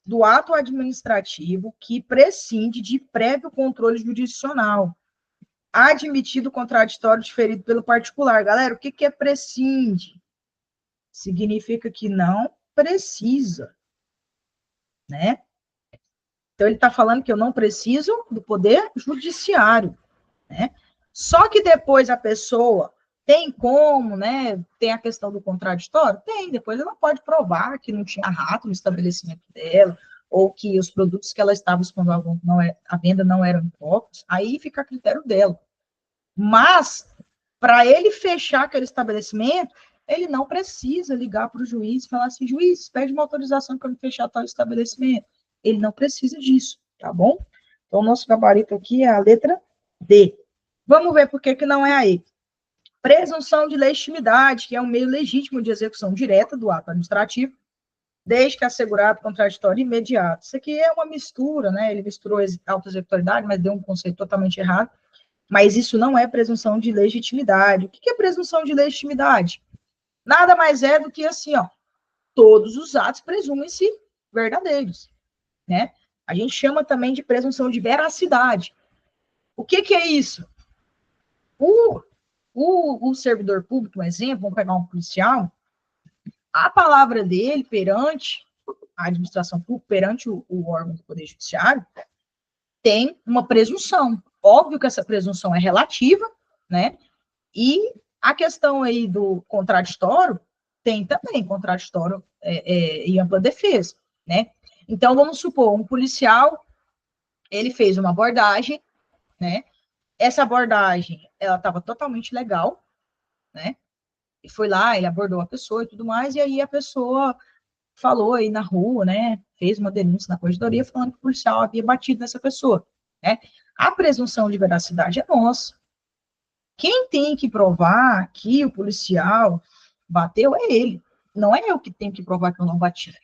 do ato administrativo que prescinde de prévio controle jurisdicional, admitido contraditório diferido pelo particular. Galera, o que é prescinde? Significa que não precisa, né? Então, ele está falando que eu não preciso do poder judiciário, né? Só que depois a pessoa tem como, né? Tem a questão do contraditório? Tem, depois ela pode provar que não tinha rato no estabelecimento dela, ou que os produtos que ela estava expondo à venda não eram impróprios, aí fica a critério dela. Mas, para ele fechar aquele estabelecimento, ele não precisa ligar para o juiz e falar assim, juiz, pede uma autorização para me fechar tal estabelecimento. Ele não precisa disso, tá bom? Então, o nosso gabarito aqui é a letra D. Vamos ver por que não é a E. Presunção de legitimidade, que é um meio legítimo de execução direta do ato administrativo, desde que assegurado contraditório imediato. Isso aqui é uma mistura, né? Ele misturou auto-executoriedade, mas deu um conceito totalmente errado. Mas isso não é presunção de legitimidade. O que é presunção de legitimidade? Nada mais é do que assim, ó, todos os atos presumem-se verdadeiros, né? A gente chama também de presunção de veracidade. O que é isso? O servidor público, um exemplo, vamos pegar um policial, a palavra dele perante a administração pública, perante o órgão do Poder Judiciário, tem uma presunção. Óbvio que essa presunção é relativa, né? E a questão aí do contraditório, tem também contraditório e ampla defesa, né? Então, vamos supor, um policial, ele fez uma abordagem, né? Essa abordagem, ela estava totalmente legal, né? E foi lá, ele abordou a pessoa e tudo mais, e aí a pessoa falou aí na rua, né? Fez uma denúncia na corregedoria falando que o policial havia batido nessa pessoa, né? A presunção de veracidade é nossa. Quem tem que provar que o policial bateu é ele. Não é eu que tenho que provar que eu não bati,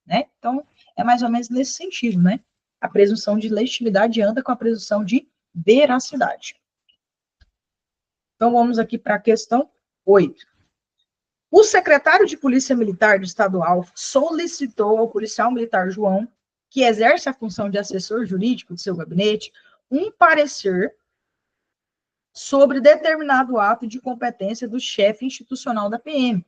né? Então, é mais ou menos nesse sentido, né? A presunção de legitimidade anda com a presunção de veracidade. Então, vamos aqui para a questão 8. O secretário de Polícia Militar do Estadual solicitou ao policial militar João, que exerce a função de assessor jurídico de seu gabinete, um parecer sobre determinado ato de competência do chefe institucional da PM.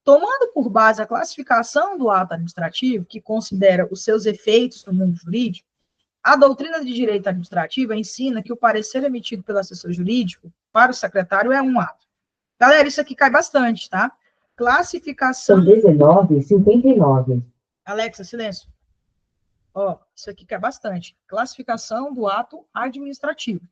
Tomando por base a classificação do ato administrativo, que considera os seus efeitos no mundo jurídico, a doutrina de direito administrativo ensina que o parecer emitido pelo assessor jurídico para o secretário é um ato. Galera, isso aqui cai bastante, tá? Classificação. São 19h59. Alexa, silêncio. Ó, isso aqui cai bastante. Classificação do ato administrativo.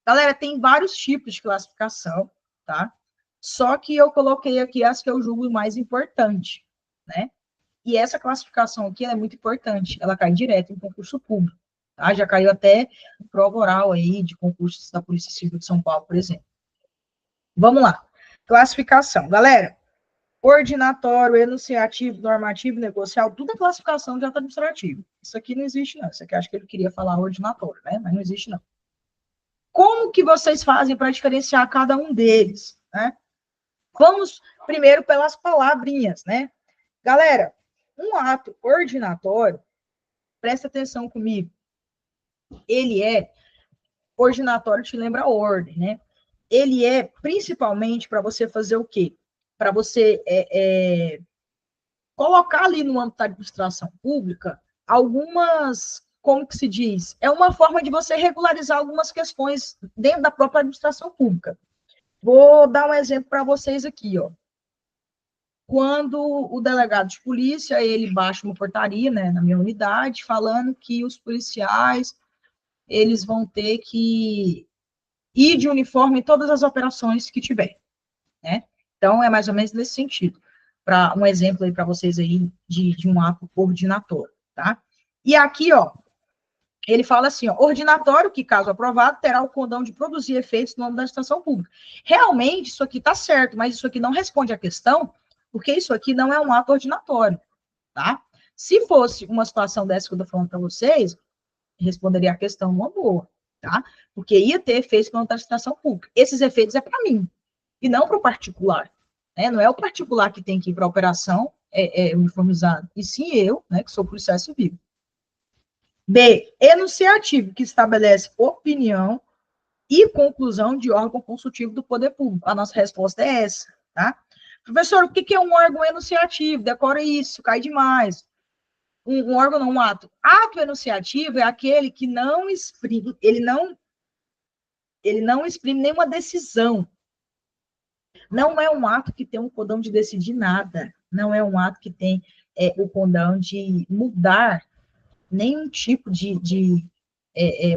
Galera, tem vários tipos de classificação, tá? Só que eu coloquei aqui as que eu julgo mais importante, né? E essa classificação aqui é muito importante. Ela cai direto em concurso público, tá? Já caiu até prova oral aí de concursos da Polícia Civil de São Paulo, por exemplo. Vamos lá. Classificação. Galera, ordinatório, enunciativo, normativo, negocial, tudo é classificação de ato administrativo. Isso aqui não existe, não. Isso aqui acho que ele queria falar ordinatório, né? Mas não existe, não. Como que vocês fazem para diferenciar cada um deles, né? Vamos primeiro pelas palavrinhas, né? Galera, um ato ordinatório, presta atenção comigo, ele é, ordinatório te lembra a ordem, né? Ele é principalmente para você fazer o quê? Para você colocar ali no âmbito da administração pública algumas, como que se diz? É uma forma de você regularizar algumas questões dentro da própria administração pública. Vou dar um exemplo para vocês aqui, ó. Quando o delegado de polícia, ele baixa uma portaria, né, na minha unidade, falando que os policiais, eles vão ter que ir de uniforme em todas as operações que tiver, né? Então, é mais ou menos nesse sentido. Para um exemplo aí para vocês aí de um ato ordinatório, tá? E aqui, ó, ele fala assim, ó, ordinatório que, caso aprovado, terá o condão de produzir efeitos no âmbito da administração pública. Realmente, isso aqui está certo, mas isso aqui não responde à questão, porque isso aqui não é um ato ordinatório, tá? Se fosse uma situação dessa que eu estou falando para vocês, responderia a questão uma boa, tá? Porque ia ter efeitos na administração pública. Esses efeitos é para mim, e não para o particular, né? Não é o particular que tem que ir para a operação uniformizado, e sim eu, né, que sou policial civil. B, enunciativo, que estabelece opinião e conclusão de órgão consultivo do poder público. A nossa resposta é essa, tá? Professor, o que é um órgão enunciativo? Decora isso, cai demais. Um órgão não, um ato. Ato enunciativo é aquele que não exprime, ele não exprime nenhuma decisão. Não é um ato que tem um condão de decidir nada. Não é um ato que tem o condão de mudar nenhum tipo de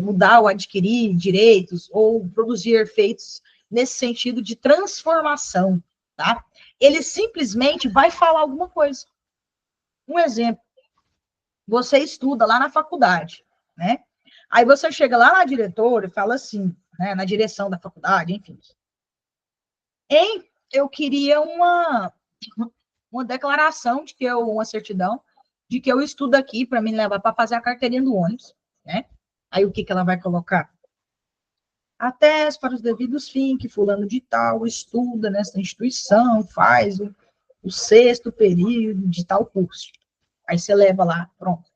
mudar ou adquirir direitos ou produzir efeitos nesse sentido de transformação, tá? Ele simplesmente vai falar alguma coisa. Um exemplo, você estuda lá na faculdade, né? Aí você chega lá na diretora e fala assim, né, na direção da faculdade, enfim. Eu queria uma declaração de que uma certidão de que eu estudo aqui para me levar para fazer a carteirinha do ônibus, né? Aí o que ela vai colocar? Ateste para os devidos fins que fulano de tal estuda nessa instituição, faz o sexto período de tal curso. Aí você leva lá, pronto.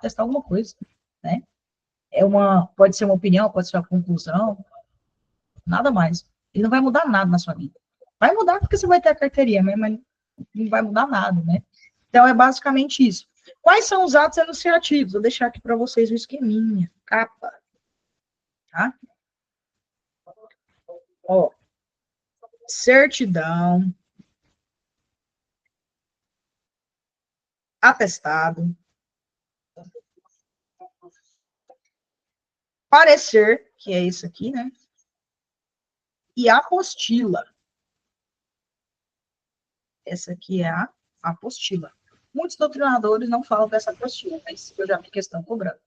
testar alguma coisa, né? Pode ser uma opinião, pode ser uma conclusão, nada mais. Ele não vai mudar nada na sua vida. Vai mudar porque você vai ter a carteirinha, mas não vai mudar nada, né? Então, é basicamente isso. Quais são os atos enunciativos? Vou deixar aqui para vocês o esqueminha. Capa. Tá? Ó, certidão, atestado, parecer, que é isso aqui, né? E apostila. Essa aqui é a apostila. Muitos doutrinadores não falam dessa apostila, mas eu já vi questão cobrando.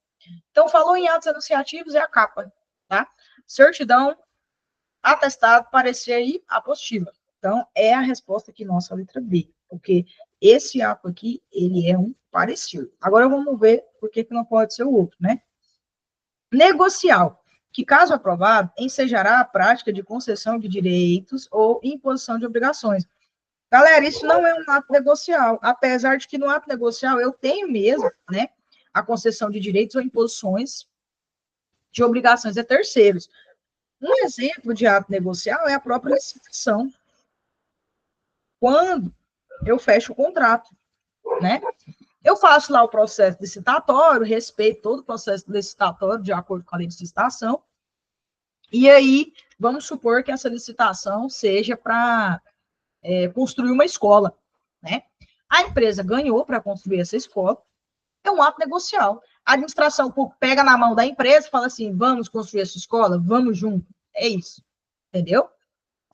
Então, falou em atos enunciativos, é a capa, tá? Certidão, atestado, parecer e apostila. Então, é a resposta aqui nossa, a letra B, porque esse ato aqui, ele é um parecer. Agora, vamos ver por que não pode ser o outro, né? Negocial, que, caso aprovado, ensejará a prática de concessão de direitos ou imposição de obrigações. Galera, isso não é um ato negocial, apesar de que no ato negocial eu tenho mesmo, né, a concessão de direitos ou imposições de obrigações a terceiros. Um exemplo de ato negocial é a própria licitação. Quando eu fecho o contrato, né? Eu faço lá o processo licitatório, respeito todo o processo licitatório de acordo com a lei de licitação, e aí vamos supor que essa licitação seja para construir uma escola, né? A empresa ganhou para construir essa escola, é um ato negocial. A administração pega na mão da empresa e fala assim, vamos construir essa escola, vamos junto. É isso, entendeu?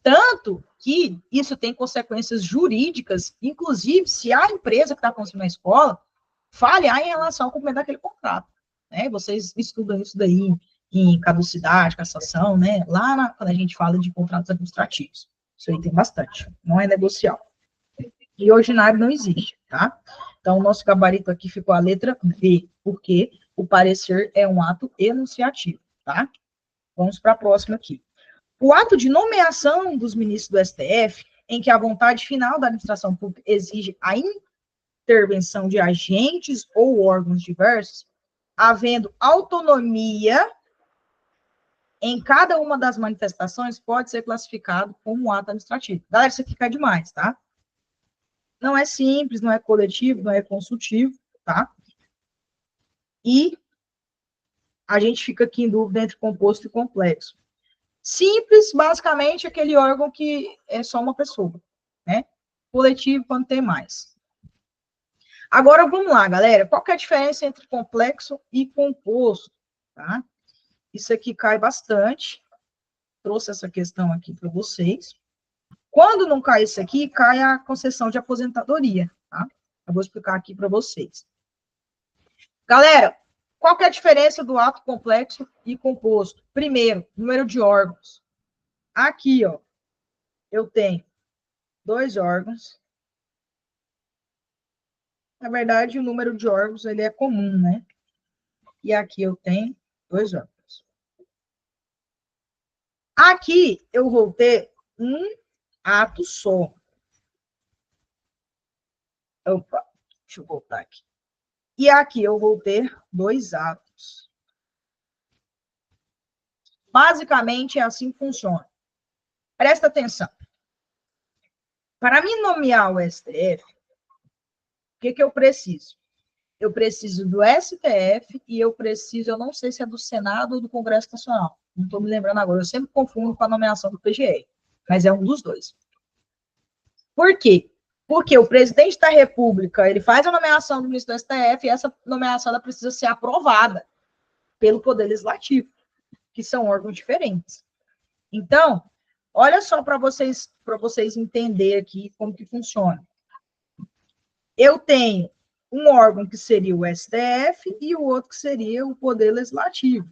Tanto que isso tem consequências jurídicas, inclusive se a empresa que está construindo a escola falhar em relação ao cumprimento daquele contrato. Né? Vocês estudam isso daí em caducidade, cassação, né? Quando a gente fala de contratos administrativos. Isso aí tem bastante. Não é negocial. E ordinário não existe, tá? Então, o nosso gabarito aqui ficou a letra B, porque o parecer é um ato enunciativo, tá? Vamos para a próxima aqui. O ato de nomeação dos ministros do STF, em que a vontade final da administração pública exige a intervenção de agentes ou órgãos diversos, havendo autonomia em cada uma das manifestações, pode ser classificado como um ato administrativo. Galera, isso aqui cai demais, tá? Não é simples, não é coletivo, não é consultivo, tá? E a gente fica aqui em dúvida entre composto e complexo. Simples, basicamente, aquele órgão que é só uma pessoa, né? Coletivo, quando tem mais. Agora, vamos lá, galera. Qual que é a diferença entre complexo e composto, tá? Isso aqui cai bastante. Trouxe essa questão aqui para vocês. Quando não cai isso aqui, cai a concessão de aposentadoria, tá? Eu vou explicar aqui para vocês. Galera, qual que é a diferença do ato complexo e composto? Primeiro, número de órgãos. Aqui, ó, eu tenho 2 órgãos. Na verdade, o número de órgãos, ele é comum, né? E aqui eu tenho 2 órgãos. Aqui, eu vou ter um ato só. Opa, deixa eu voltar aqui. E aqui eu vou ter 2 atos. Basicamente, é assim que funciona. Presta atenção. Para me nomear o STF, o que eu preciso? Eu preciso do STF e eu não sei se é do Senado ou do Congresso Nacional. Não estou me lembrando agora. Eu sempre confundo com a nomeação do PGR, mas é um dos dois. Por quê? Porque o presidente da República, ele faz a nomeação do ministro do STF e essa nomeação ela precisa ser aprovada pelo Poder Legislativo, que são órgãos diferentes. Então, olha só para vocês entenderem aqui como que funciona. Eu tenho um órgão que seria o STF e o outro que seria o Poder Legislativo.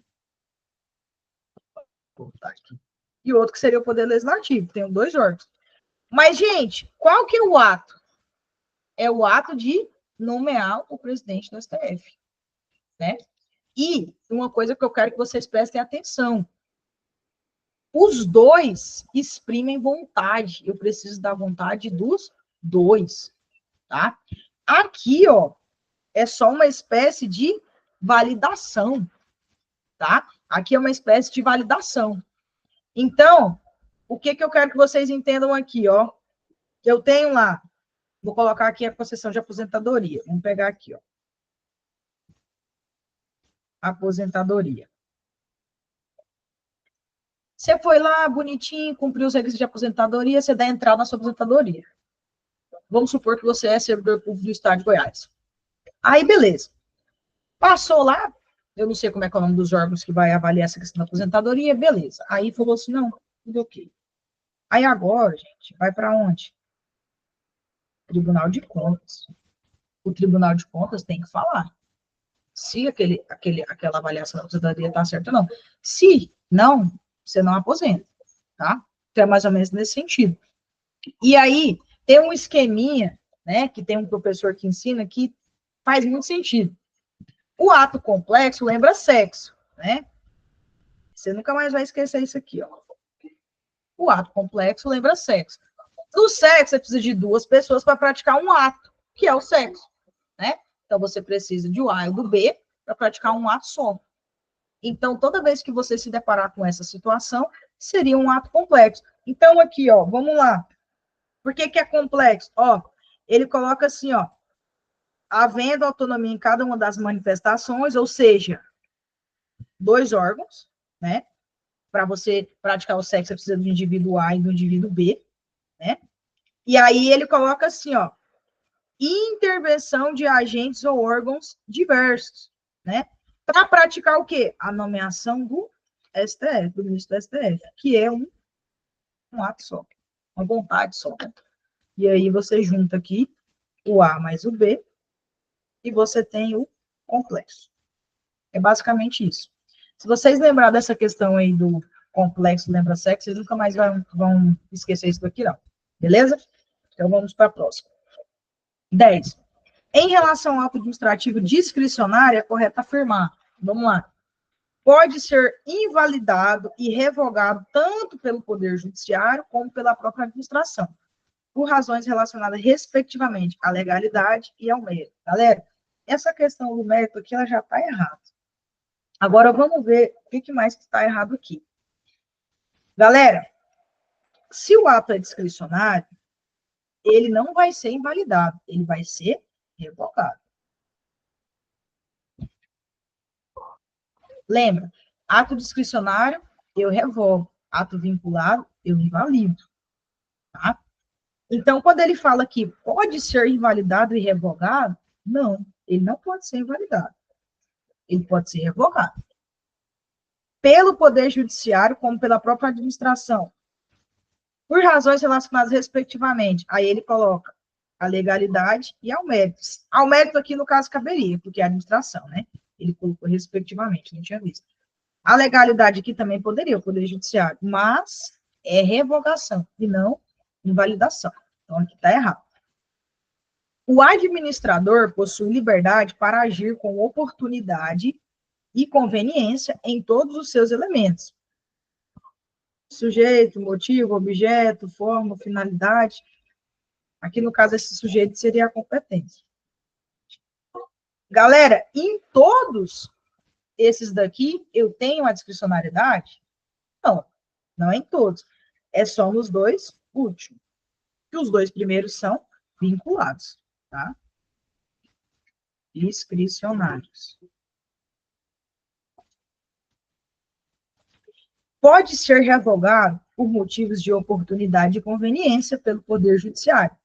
E o outro que seria o Poder Legislativo. Tenho 2 órgãos. Mas, gente, qual que é o ato? É o ato de nomear o presidente do STF. Né? E uma coisa que eu quero que vocês prestem atenção. Os 2 exprimem vontade. Eu preciso da vontade dos 2. Tá? Aqui, ó, é só uma espécie de validação, tá? Aqui é uma espécie de validação. Então, o que eu quero que vocês entendam aqui, ó? Eu tenho lá, vou colocar aqui a concessão de aposentadoria. Vamos pegar aqui, ó. Aposentadoria. Você foi lá, bonitinho, cumpriu os requisitos de aposentadoria, você dá entrada na sua aposentadoria. Vamos supor que você é servidor público do Estado de Goiás. Aí, beleza. Passou lá, eu não sei como é que é o nome dos órgãos que vai avaliar essa questão da aposentadoria, beleza. Aí falou assim, não, tudo ok. Aí agora, gente, vai para onde? Tribunal de Contas. O Tribunal de Contas tem que falar se aquela avaliação da aposentadoria está certa ou não. Se não, você não aposenta, tá? Então é mais ou menos nesse sentido. E aí, tem um esqueminha, né, que tem um professor que ensina que faz muito sentido. O ato complexo lembra sexo, né? Você nunca mais vai esquecer isso aqui, ó. O ato complexo lembra sexo. No sexo, você precisa de duas pessoas para praticar um ato, que é o sexo, né? Então, você precisa de um A e do B para praticar um ato só. Então, toda vez que você se deparar com essa situação, seria um ato complexo. Então, aqui, ó, vamos lá. Por que é complexo? Ó, ele coloca assim, ó, havendo autonomia em cada uma das manifestações, ou seja, dois órgãos, né? Para você praticar o sexo, você precisa do indivíduo A e do indivíduo B, né? E aí ele coloca assim, ó, intervenção de agentes ou órgãos diversos, né? Para praticar o quê? A nomeação do STF, do ministro do STF, que é um ato só, uma vontade só. E aí você junta aqui o A mais o B e você tem o complexo. É basicamente isso. Se vocês lembrarem dessa questão aí do complexo lembra sexo, vocês nunca mais vão esquecer isso daqui, não. Beleza? Então vamos para a próxima. 10. Em relação ao ato administrativo discricionário, é correto afirmar. Vamos lá. Pode ser invalidado e revogado tanto pelo Poder Judiciário como pela própria administração, por razões relacionadas, respectivamente, à legalidade e ao mérito. Galera, essa questão do mérito aqui, ela já está errada. Agora, vamos ver o que mais está errado aqui. Galera, se o ato é discricionário, ele não vai ser invalidado, ele vai ser revogado. Lembra? Ato discricionário, eu revogo. Ato vinculado, eu invalido. Tá? Então, quando ele fala que pode ser invalidado e revogado, não, ele não pode ser invalidado. Ele pode ser revogado. Pelo Poder Judiciário, como pela própria administração. Por razões relacionadas respectivamente. Aí ele coloca a legalidade e ao mérito. Ao mérito aqui, no caso, caberia, porque é a administração, né? Ele colocou respectivamente, não tinha visto. A legalidade aqui também poderia, o Poder Judiciário, mas é revogação e não invalidação. Então, aqui está errado. O administrador possui liberdade para agir com oportunidade e conveniência em todos os seus elementos. Sujeito, motivo, objeto, forma, finalidade. Aqui, no caso, esse sujeito seria a competência. Galera, em todos esses daqui, eu tenho a discricionariedade? Não, não é em todos. É só nos dois últimos. Que os dois primeiros são vinculados, tá? Discricionários. Pode ser revogado por motivos de oportunidade e conveniência pelo Poder Judiciário,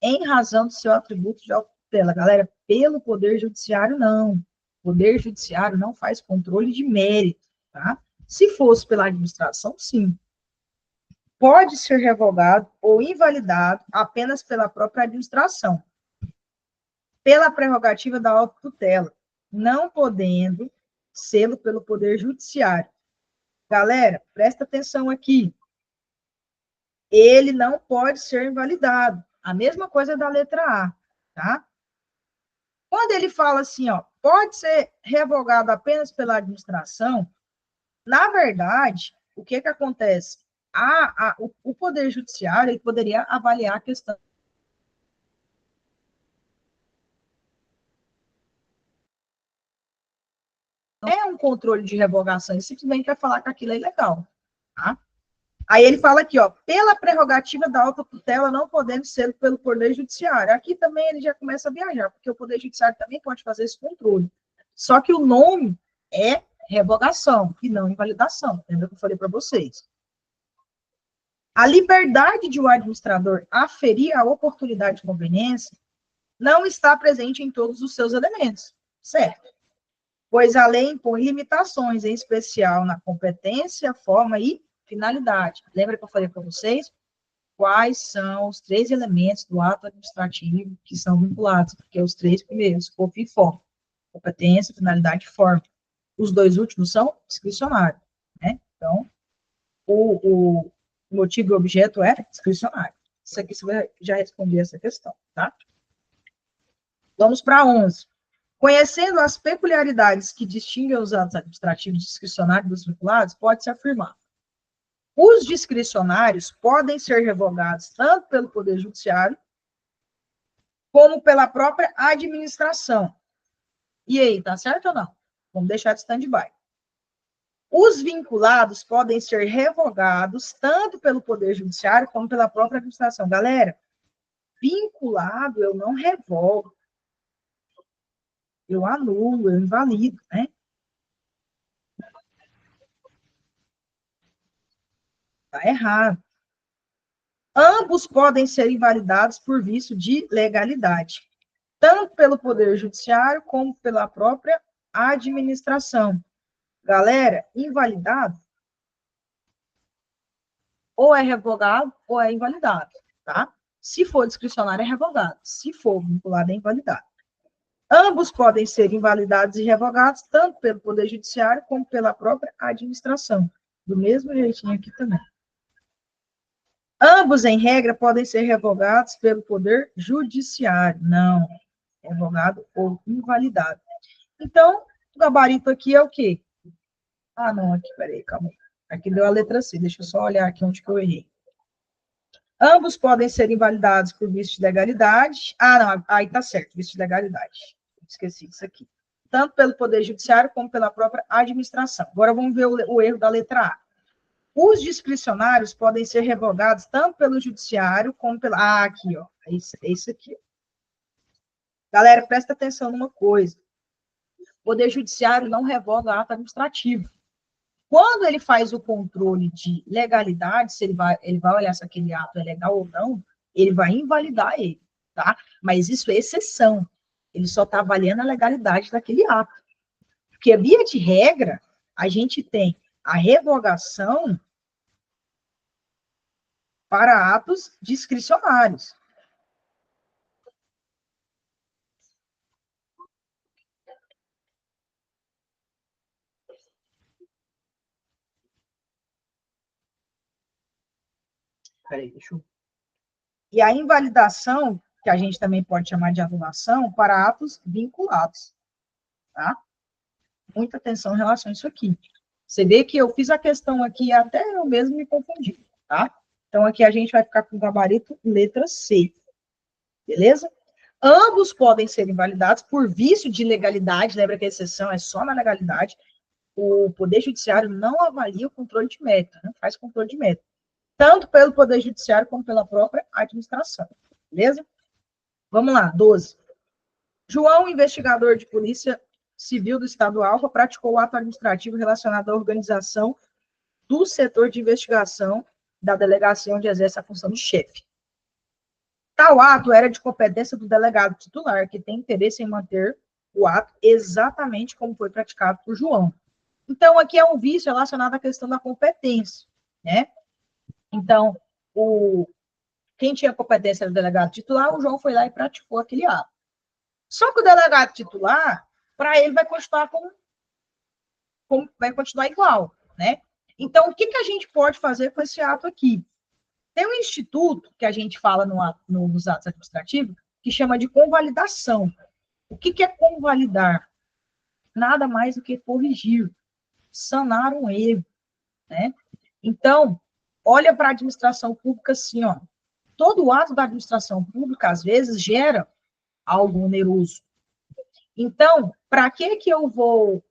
em razão do seu atributo de autotutela. Galera, pelo Poder Judiciário, não. O Poder Judiciário não faz controle de mérito, tá? Se fosse pela administração, sim. Pode ser revogado ou invalidado apenas pela própria administração, pela prerrogativa da autotutela, não podendo sê-lo pelo Poder Judiciário. Galera, presta atenção aqui. Ele não pode ser invalidado. A mesma coisa da letra A, tá? Quando ele fala assim, ó, pode ser revogado apenas pela administração, na verdade, o que acontece? O Poder Judiciário ele poderia avaliar a questão é um controle de revogação, ele simplesmente vai falar que aquilo é ilegal, tá? Aí ele fala aqui, ó, pela prerrogativa da autotutela não podendo ser pelo Poder Judiciário. Aqui também ele já começa a viajar, porque o Poder Judiciário também pode fazer esse controle. Só que o nome é revogação e não invalidação. Lembra que eu falei para vocês? A liberdade de o administrador aferir a oportunidade de conveniência não está presente em todos os seus elementos, certo? Pois a lei impõe limitações, em especial na competência, forma e finalidade. Lembra que eu falei para vocês quais são os 3 elementos do ato administrativo que são vinculados? Porque os 3 primeiros, corpo e forma. Competência, finalidade e forma. Os 2 últimos são discricionários, né? Então, o motivo e objeto é discricionário. Isso aqui você vai já responder essa questão, tá? Vamos para 11. Conhecendo as peculiaridades que distinguem os atos administrativos discricionários dos vinculados, pode-se afirmar: os discricionários podem ser revogados tanto pelo Poder Judiciário como pela própria administração. E aí, tá certo ou não? Vamos deixar de stand-by. Os vinculados podem ser revogados tanto pelo Poder Judiciário como pela própria administração. Galera, vinculado eu não revogo. Eu anulo, eu invalido, né? Tá errado. Ambos podem ser invalidados por vício de legalidade, tanto pelo Poder Judiciário como pela própria administração. Galera, invalidado ou é revogado ou é invalidado, tá? Se for discricionário, é revogado. Se for vinculado, é invalidado. Ambos podem ser invalidados e revogados, tanto pelo Poder Judiciário como pela própria administração. Do mesmo jeitinho aqui também. Ambos, em regra, podem ser revogados pelo Poder Judiciário. Não, revogado ou invalidado. Então, o gabarito aqui é o quê? Ah, não, aqui, peraí, calma aí. Aqui deu a letra C, deixa eu só olhar aqui onde que eu errei. Ambos podem ser invalidados por vício de legalidade. Ah, não, aí tá certo, vício de legalidade. Esqueci disso aqui. Tanto pelo Poder Judiciário como pela própria administração. Agora vamos ver o erro da letra A. Os discricionários podem ser revogados tanto pelo Judiciário como pela... Ah, aqui, ó. É isso aqui. Ó. Galera, presta atenção numa coisa. O Poder Judiciário não revoga ato administrativo. Quando ele faz o controle de legalidade, se ele vai olhar se aquele ato é legal ou não, ele vai invalidar ele, tá? Mas isso é exceção. Ele só está avaliando a legalidade daquele ato. Porque, via de regra, a gente tem a revogação para atos discricionários. Peraí, deixa eu... E a invalidação, que a gente também pode chamar de anulação, para atos vinculados, tá? Muita atenção em relação a isso aqui. Você vê que eu fiz a questão aqui, até eu mesmo me confundi, tá? Então, aqui a gente vai ficar com o gabarito letra C, beleza? Ambos podem ser invalidados por vício de legalidade, lembra que a exceção é só na legalidade. O Poder Judiciário não avalia o controle de mérito, não faz controle de mérito. Tanto pelo Poder Judiciário como pela própria administração, beleza? Vamos lá, 12. João, investigador de Polícia Civil do Estado do Alfa, praticou o ato administrativo relacionado à organização do setor de investigação da delegacia onde exerce a função de chefe. Tal ato era de competência do delegado titular, que tem interesse em manter o ato exatamente como foi praticado por João. Então, aqui é um vício relacionado à questão da competência, né? Então, quem tinha competência era o delegado titular, o João foi lá e praticou aquele ato. Só que o delegado titular, para ele, vai continuar vai continuar igual, né? Então, o que a gente pode fazer com esse ato aqui? Tem um instituto que a gente fala nos atos administrativos que chama de convalidação. O que é convalidar? Nada mais do que corrigir, sanar um erro, né? Então, olha para a administração pública assim, ó. Todo ato da administração pública, às vezes, gera algo oneroso. Então, para que eu vou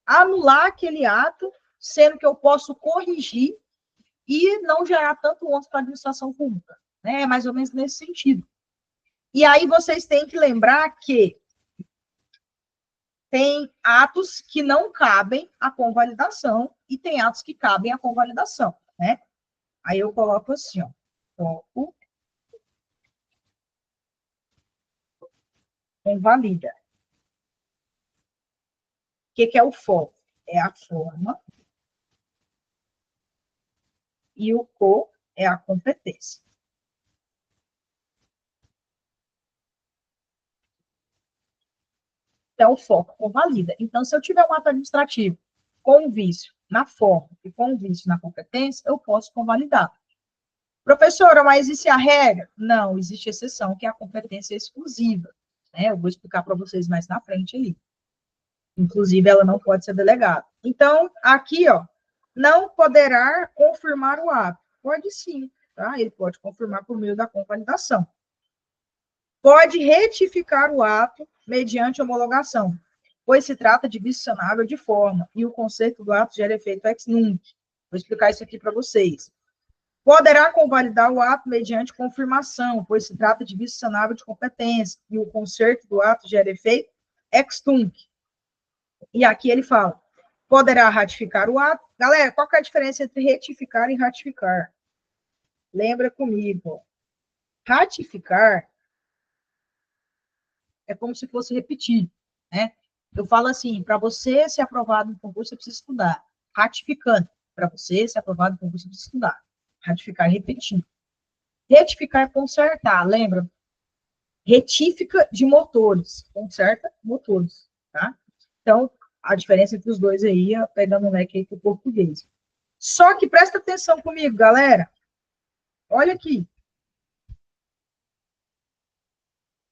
anular aquele ato, sendo que eu posso corrigir e não gerar tanto ônus para a administração pública? Né? É mais ou menos nesse sentido. E aí vocês têm que lembrar que tem atos que não cabem à convalidação e tem atos que cabem à convalidação, né? Aí eu coloco assim, ó, foco convalida. O que é o foco? É a forma e o co é a competência. Então, o foco convalida. Então, se eu tiver um ato administrativo com vício na forma e com vício na competência, eu posso convalidar. Professora, mas isso é a regra? Não, existe exceção, que é a competência exclusiva. Né? Eu vou explicar para vocês mais na frente ali. Inclusive, ela não pode ser delegada. Então, aqui, ó, não poderá confirmar o ato. Pode sim, tá? Ele pode confirmar por meio da convalidação. Pode retificar o ato mediante homologação, pois se trata de vício sanável de forma, e o conceito do ato gera efeito ex nunc. Vou explicar isso aqui para vocês. Poderá convalidar o ato mediante confirmação, pois se trata de vício sanável de competência, e o conceito do ato gera efeito ex tunc. E aqui ele fala, poderá ratificar o ato. Galera, qual que é a diferença entre retificar e ratificar? Lembra comigo. Ratificar é como se fosse repetir, né? Eu falo assim, para você ser aprovado no concurso, você precisa estudar. Ratificando, para você ser aprovado no concurso, você precisa estudar. Ratificar é repetir. Retificar é consertar, lembra? Retífica de motores, conserta motores, tá? Então, a diferença entre os dois aí, pegando o leque aí para o português. Só que presta atenção comigo, galera. Olha aqui.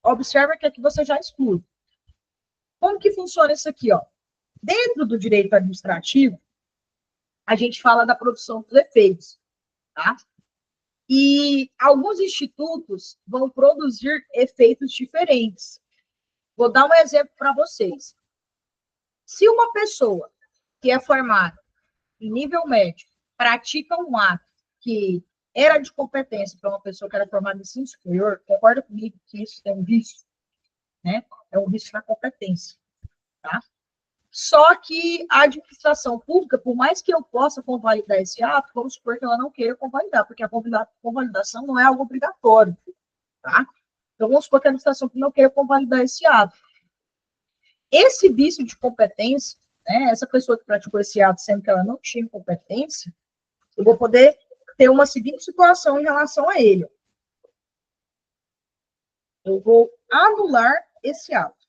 Observa que aqui você já exclui. Como que funciona isso aqui, ó? Dentro do direito administrativo, a gente fala da produção dos efeitos, tá? E alguns institutos vão produzir efeitos diferentes. Vou dar um exemplo para vocês. Se uma pessoa que é formada em nível médio pratica um ato que era de competência para uma pessoa que era formada em ensino superior, concorda comigo que isso é um vício, né? É um vício na competência, tá? Só que a administração pública, por mais que eu possa convalidar esse ato, vamos supor que ela não queira convalidar, porque a convalidação não é algo obrigatório, tá? Então, vamos supor que a administração pública não queira convalidar esse ato. Esse vício de competência, né, essa pessoa que praticou esse ato sendo que ela não tinha competência, eu vou poder ter uma seguinte situação em relação a ele. Eu vou anular esse ato.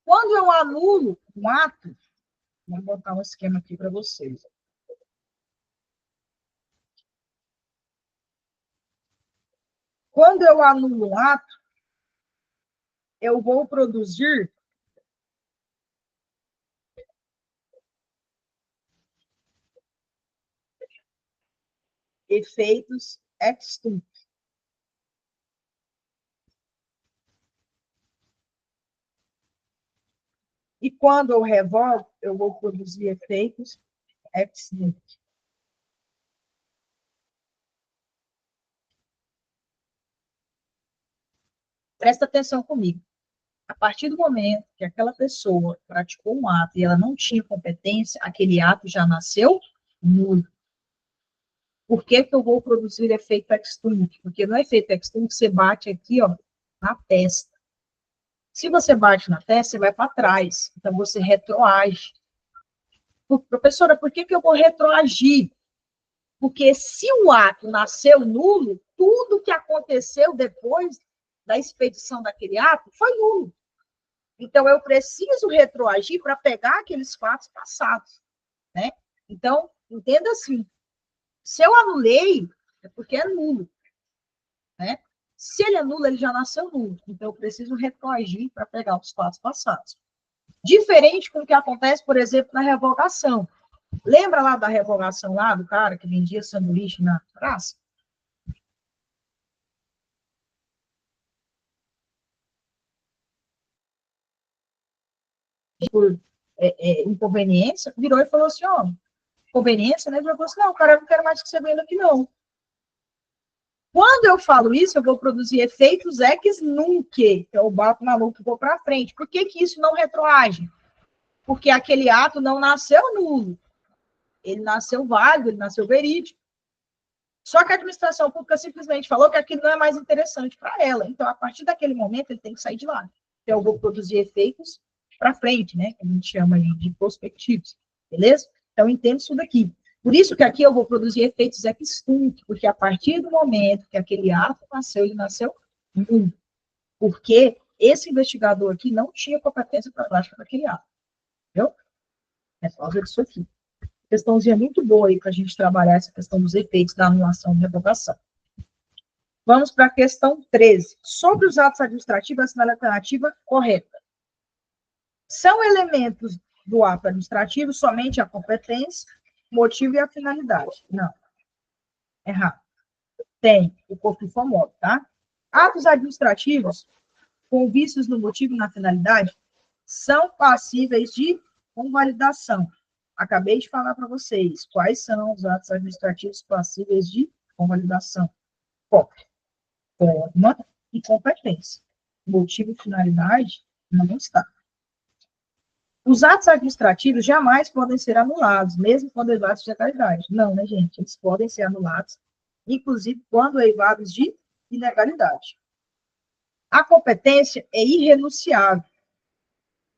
Quando eu anulo um ato, vou botar um esquema aqui para vocês. Quando eu anulo um ato, eu vou produzir efeitos ex tunc. E quando eu revogo, eu vou produzir efeitos ex nunc. Presta atenção comigo. A partir do momento que aquela pessoa praticou um ato e ela não tinha competência, aquele ato já nasceu nulo. Por que que eu vou produzir efeito ex tunc? Porque no efeito ex tunc você bate aqui, ó, na testa. Se você bate na testa, você vai para trás. Então, você retroage. Professora, por que que eu vou retroagir? Porque se o ato nasceu nulo, tudo que aconteceu depois da expedição daquele ato foi nulo. Então, eu preciso retroagir para pegar aqueles fatos passados, né? Então, entenda assim, se eu anulei, é porque é nulo, né? Se ele é nulo, ele já nasceu nulo. Então, eu preciso retroagir para pegar os fatos passados. Diferente com o que acontece, por exemplo, na revogação. Lembra lá da revogação lá, do cara que vendia sanduíche na praça? por inconveniência, virou e falou assim, ó, conveniência, né? Ele falou assim, não, cara, eu não quero mais que você venha aqui, não. Quando eu falo isso, eu vou produzir efeitos ex nunc, que é o bato maluco que vou para frente. Por que que isso não retroage? Porque aquele ato não nasceu nulo. Ele nasceu válido, ele nasceu verídico. Só que a administração pública simplesmente falou que aquilo não é mais interessante para ela. Então, a partir daquele momento, ele tem que sair de lá. Então, eu vou produzir efeitos para frente, né? Que a gente chama de prospectivos. Beleza? Então, entendo isso daqui. Por isso que aqui eu vou produzir efeitos ex nunc, porque a partir do momento que aquele ato nasceu, ele nasceu nulo. Porque esse investigador aqui não tinha competência para prática daquele ato. Entendeu? É por causa disso aqui. Questãozinha muito boa aí para a gente trabalhar essa questão dos efeitos da anulação e revogação. Vamos para a questão 13. Sobre os atos administrativos, a assinale a alternativa correta. São elementos do ato administrativo somente a competência, motivo e a finalidade. Não. Errado. Tem o corpo informal, tá? Atos administrativos com vícios no motivo e na finalidade são passíveis de convalidação. Acabei de falar para vocês quais são os atos administrativos passíveis de convalidação. Forma e competência. Motivo e finalidade não está. Os atos administrativos jamais podem ser anulados, mesmo quando eivados de legalidade. Não, né, gente? Eles podem ser anulados, inclusive quando eivados de ilegalidade. A competência é irrenunciável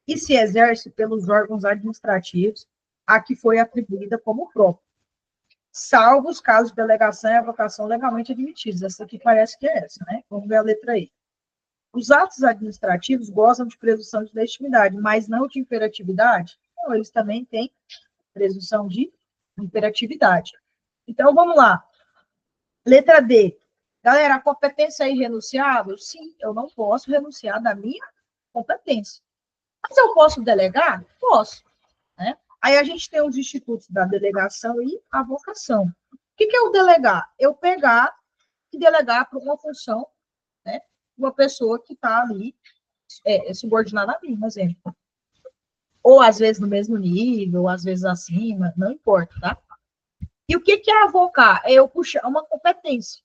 e se exerce pelos órgãos administrativos a que foi atribuída como própria, salvo os casos de delegação e avocação legalmente admitidos. Essa aqui parece que é essa, né? Vamos ver a letra E. Os atos administrativos gozam de presunção de legitimidade, mas não de imperatividade. Então, eles também têm presunção de imperatividade. Então, vamos lá. Letra D. Galera, a competência é irrenunciável? Sim, eu não posso renunciar da minha competência. Mas eu posso delegar? Posso. Né? Aí a gente tem os institutos da delegação e avocação. O que é o delegar? Eu pegar e delegar para uma função, né? Uma pessoa que está ali subordinada a mim, por exemplo. Ou às vezes no mesmo nível, ou às vezes acima, não importa, tá? E o que é avocar? É eu puxar uma competência,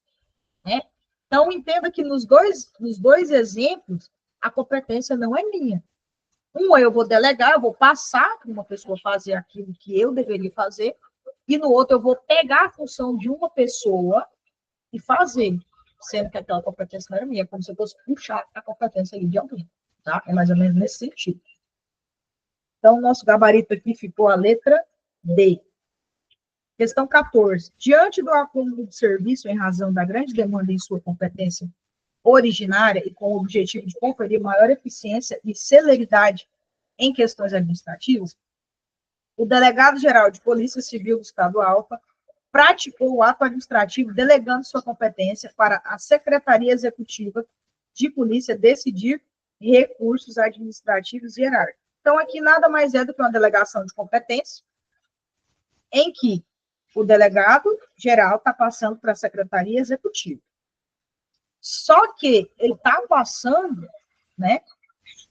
né? Então, entenda que nos dois exemplos, a competência não é minha. Um, eu vou delegar, eu vou passar para uma pessoa fazer aquilo que eu deveria fazer, e no outro, eu vou pegar a função de uma pessoa e fazer, sendo que aquela competência não era minha, como se eu fosse puxar a competência ali de alguém, tá? É mais ou menos nesse sentido. Então, o nosso gabarito aqui ficou a letra D. Questão 14. Diante do acúmulo de serviço em razão da grande demanda em sua competência originária e com o objetivo de conferir maior eficiência e celeridade em questões administrativas, o delegado-geral de Polícia Civil do Estado do Alfa praticou o ato administrativo delegando sua competência para a Secretaria Executiva de Polícia decidir recursos administrativos e hierárquicos. Então, aqui nada mais é do que uma delegação de competência, em que o delegado-geral está passando para a Secretaria Executiva. Só que ele está passando, né,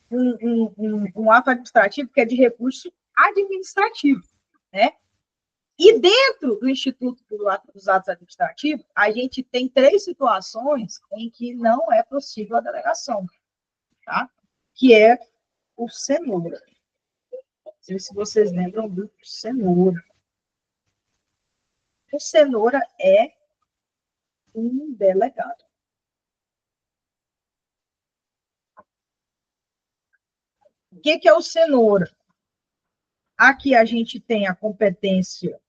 um ato administrativo que é de recurso administrativo, né? E dentro do Instituto dos Atos Administrativos, a gente tem 3 situações em que não é possível a delegação, tá? Que é o cenoura. Não sei se vocês lembram do cenoura. O cenoura é um delegado. O que é o cenoura? Aqui a gente tem a competência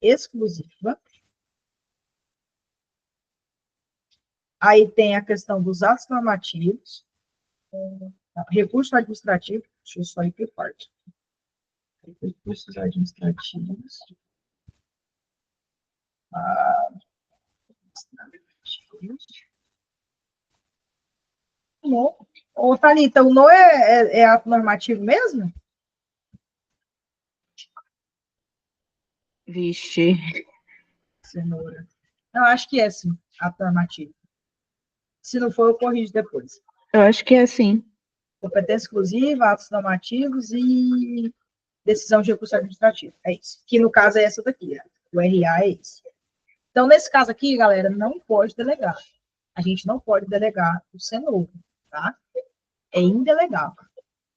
exclusiva. Aí tem a questão dos atos normativos. Recurso administrativo. Deixa eu só ir por parte. Recursos administrativos. Ô, Thalita, o NO é ato normativo mesmo? Vixe. Cenoura. Não, acho que é sim, ato normativo. Se não for, eu corrijo depois. Eu acho que é assim. Competência exclusiva, atos normativos e decisão de recurso administrativo. É isso. Que no caso é essa daqui, né? O RA é esse. Então, nesse caso aqui, galera, não pode delegar. A gente não pode delegar o CNOV, tá? É indelegável.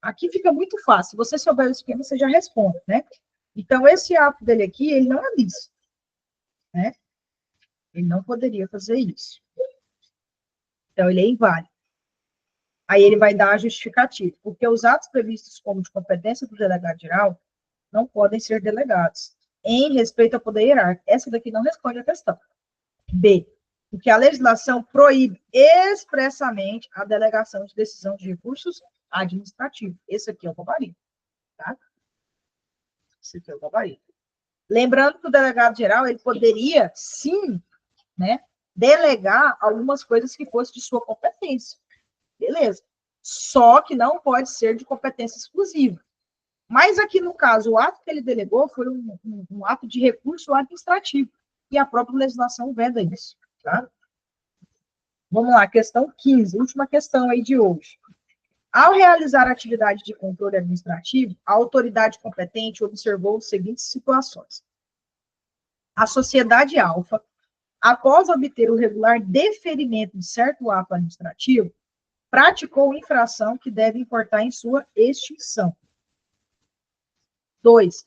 Aqui fica muito fácil. Se você souber o esquema, você já responde, né? Então, esse ato dele aqui, ele não é lícito, né? Ele não poderia fazer isso. Então, ele é inválido. Aí ele vai dar a justificativa, porque os atos previstos como de competência do delegado geral não podem ser delegados, em respeito ao poder hierárquico. Essa daqui não responde à questão. B, porque a legislação proíbe expressamente a delegação de decisão de recursos administrativos. Esse aqui é o gabarito, tá? Esse aqui é o gabarito. Lembrando que o delegado geral, ele poderia, sim, né, delegar algumas coisas que fossem de sua competência. Beleza. Só que não pode ser de competência exclusiva. Mas aqui, no caso, o ato que ele delegou foi um ato de recurso administrativo. E a própria legislação veda isso. Tá? Vamos lá, questão 15, última questão aí de hoje. Ao realizar a atividade de controle administrativo, a autoridade competente observou as seguintes situações. A sociedade alfa, após obter o regular deferimento de certo ato administrativo, praticou infração que deve importar em sua extinção. 2.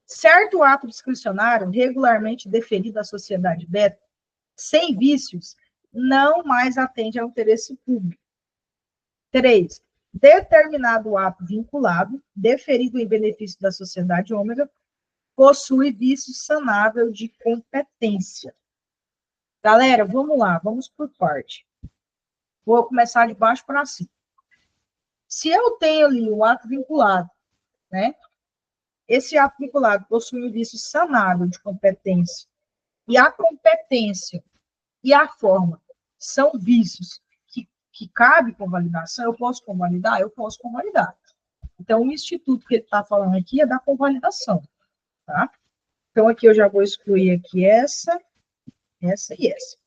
Certo ato discricionário regularmente deferido à sociedade beta, sem vícios, não mais atende ao interesse público. 3. Determinado ato vinculado, deferido em benefício da sociedade ômega, possui vício sanável de competência. Galera, vamos lá, vamos por parte. Vou começar de baixo para cima. Se eu tenho ali um ato vinculado, né? Esse ato vinculado possui um vício sanável de competência, e a competência e a forma são vícios que cabe convalidação, eu posso convalidar? Eu posso convalidar. Então, o instituto que ele está falando aqui é da convalidação, tá? Então, aqui eu já vou excluir aqui essa e essa.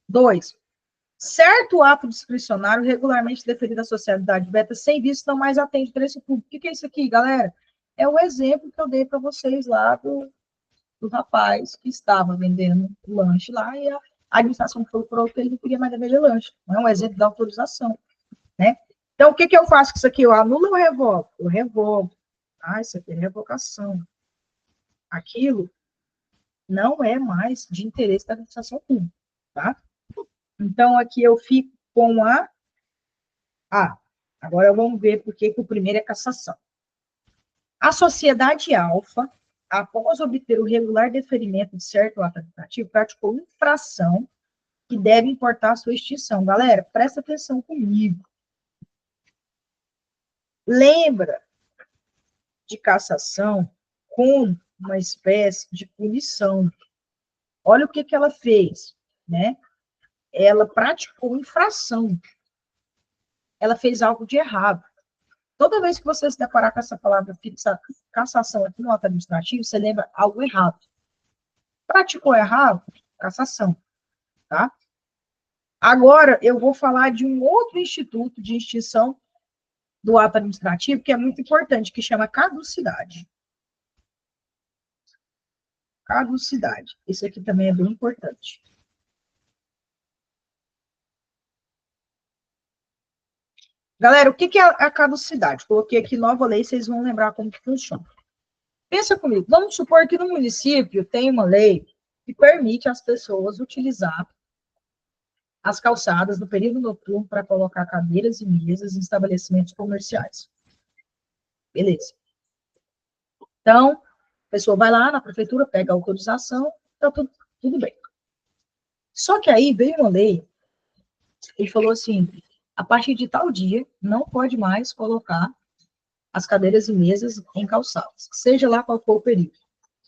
2. Certo ato discricionário regularmente deferido à sociedade beta sem vício não mais atende interesse público. O que é isso aqui, galera? É o exemplo que eu dei para vocês lá do rapaz que estava vendendo lanche lá e a administração procurou que ele não queria mais vender lanche. Não é um exemplo da autorização, né? Então, o que eu faço com isso aqui? Eu anulo ou revogo? Eu revogo. Ah, isso aqui é revogação. Aquilo não é mais de interesse da administração pública, tá? Então, aqui eu fico com a A. Agora vamos ver por que o primeiro é cassação. A sociedade alfa, após obter o regular deferimento de certo ato administrativo, praticou infração que deve importar a sua extinção. Galera, presta atenção comigo. Lembra de cassação como uma espécie de punição. Olha o que ela fez, né? Ela praticou infração. Ela fez algo de errado. Toda vez que você se deparar com essa palavra cassação aqui no ato administrativo, você lembra algo errado. Praticou errado? Cassação, tá? Agora, eu vou falar de um outro instituto de extinção do ato administrativo, que é muito importante, que chama caducidade. Caducidade. Esse aqui também é bem importante. Galera, o que é a caducidade? Coloquei aqui nova lei, vocês vão lembrar como que funciona. Pensa comigo, vamos supor que no município tem uma lei que permite às pessoas utilizar as calçadas no período noturno para colocar cadeiras e mesas em estabelecimentos comerciais. Beleza. Então, a pessoa vai lá na prefeitura, pega a autorização, tá tudo bem. Só que aí veio uma lei e falou assim, a partir de tal dia, não pode mais colocar as cadeiras e mesas em calçadas, seja lá qual for o período,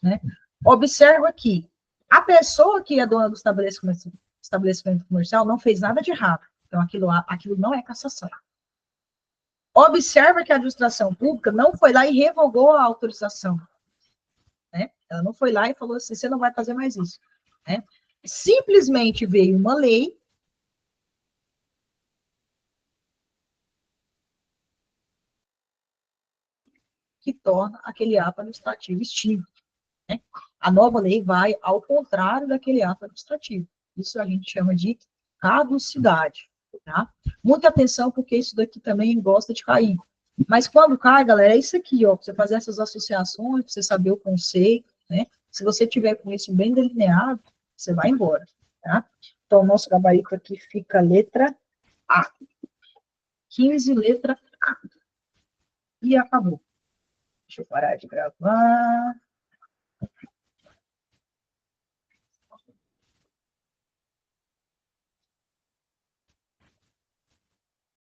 né? Observa que a pessoa que é dona do estabelecimento comercial não fez nada de errado, então aquilo não é cassação. Observa que a administração pública não foi lá e revogou a autorização, né? Ela não foi lá e falou assim, você não vai fazer mais isso, né? Simplesmente veio uma lei que torna aquele ato administrativo extinto, né? A nova lei vai ao contrário daquele ato administrativo. Isso a gente chama de caducidade, tá? Muita atenção, porque isso daqui também gosta de cair. Mas quando cai, galera, é isso aqui, ó, para você fazer essas associações, para você saber o conceito, né? Se você tiver com isso bem delineado, você vai embora, tá? Então, o nosso gabarito aqui fica letra A. 15, letra A. E acabou. Deixa eu parar de gravar.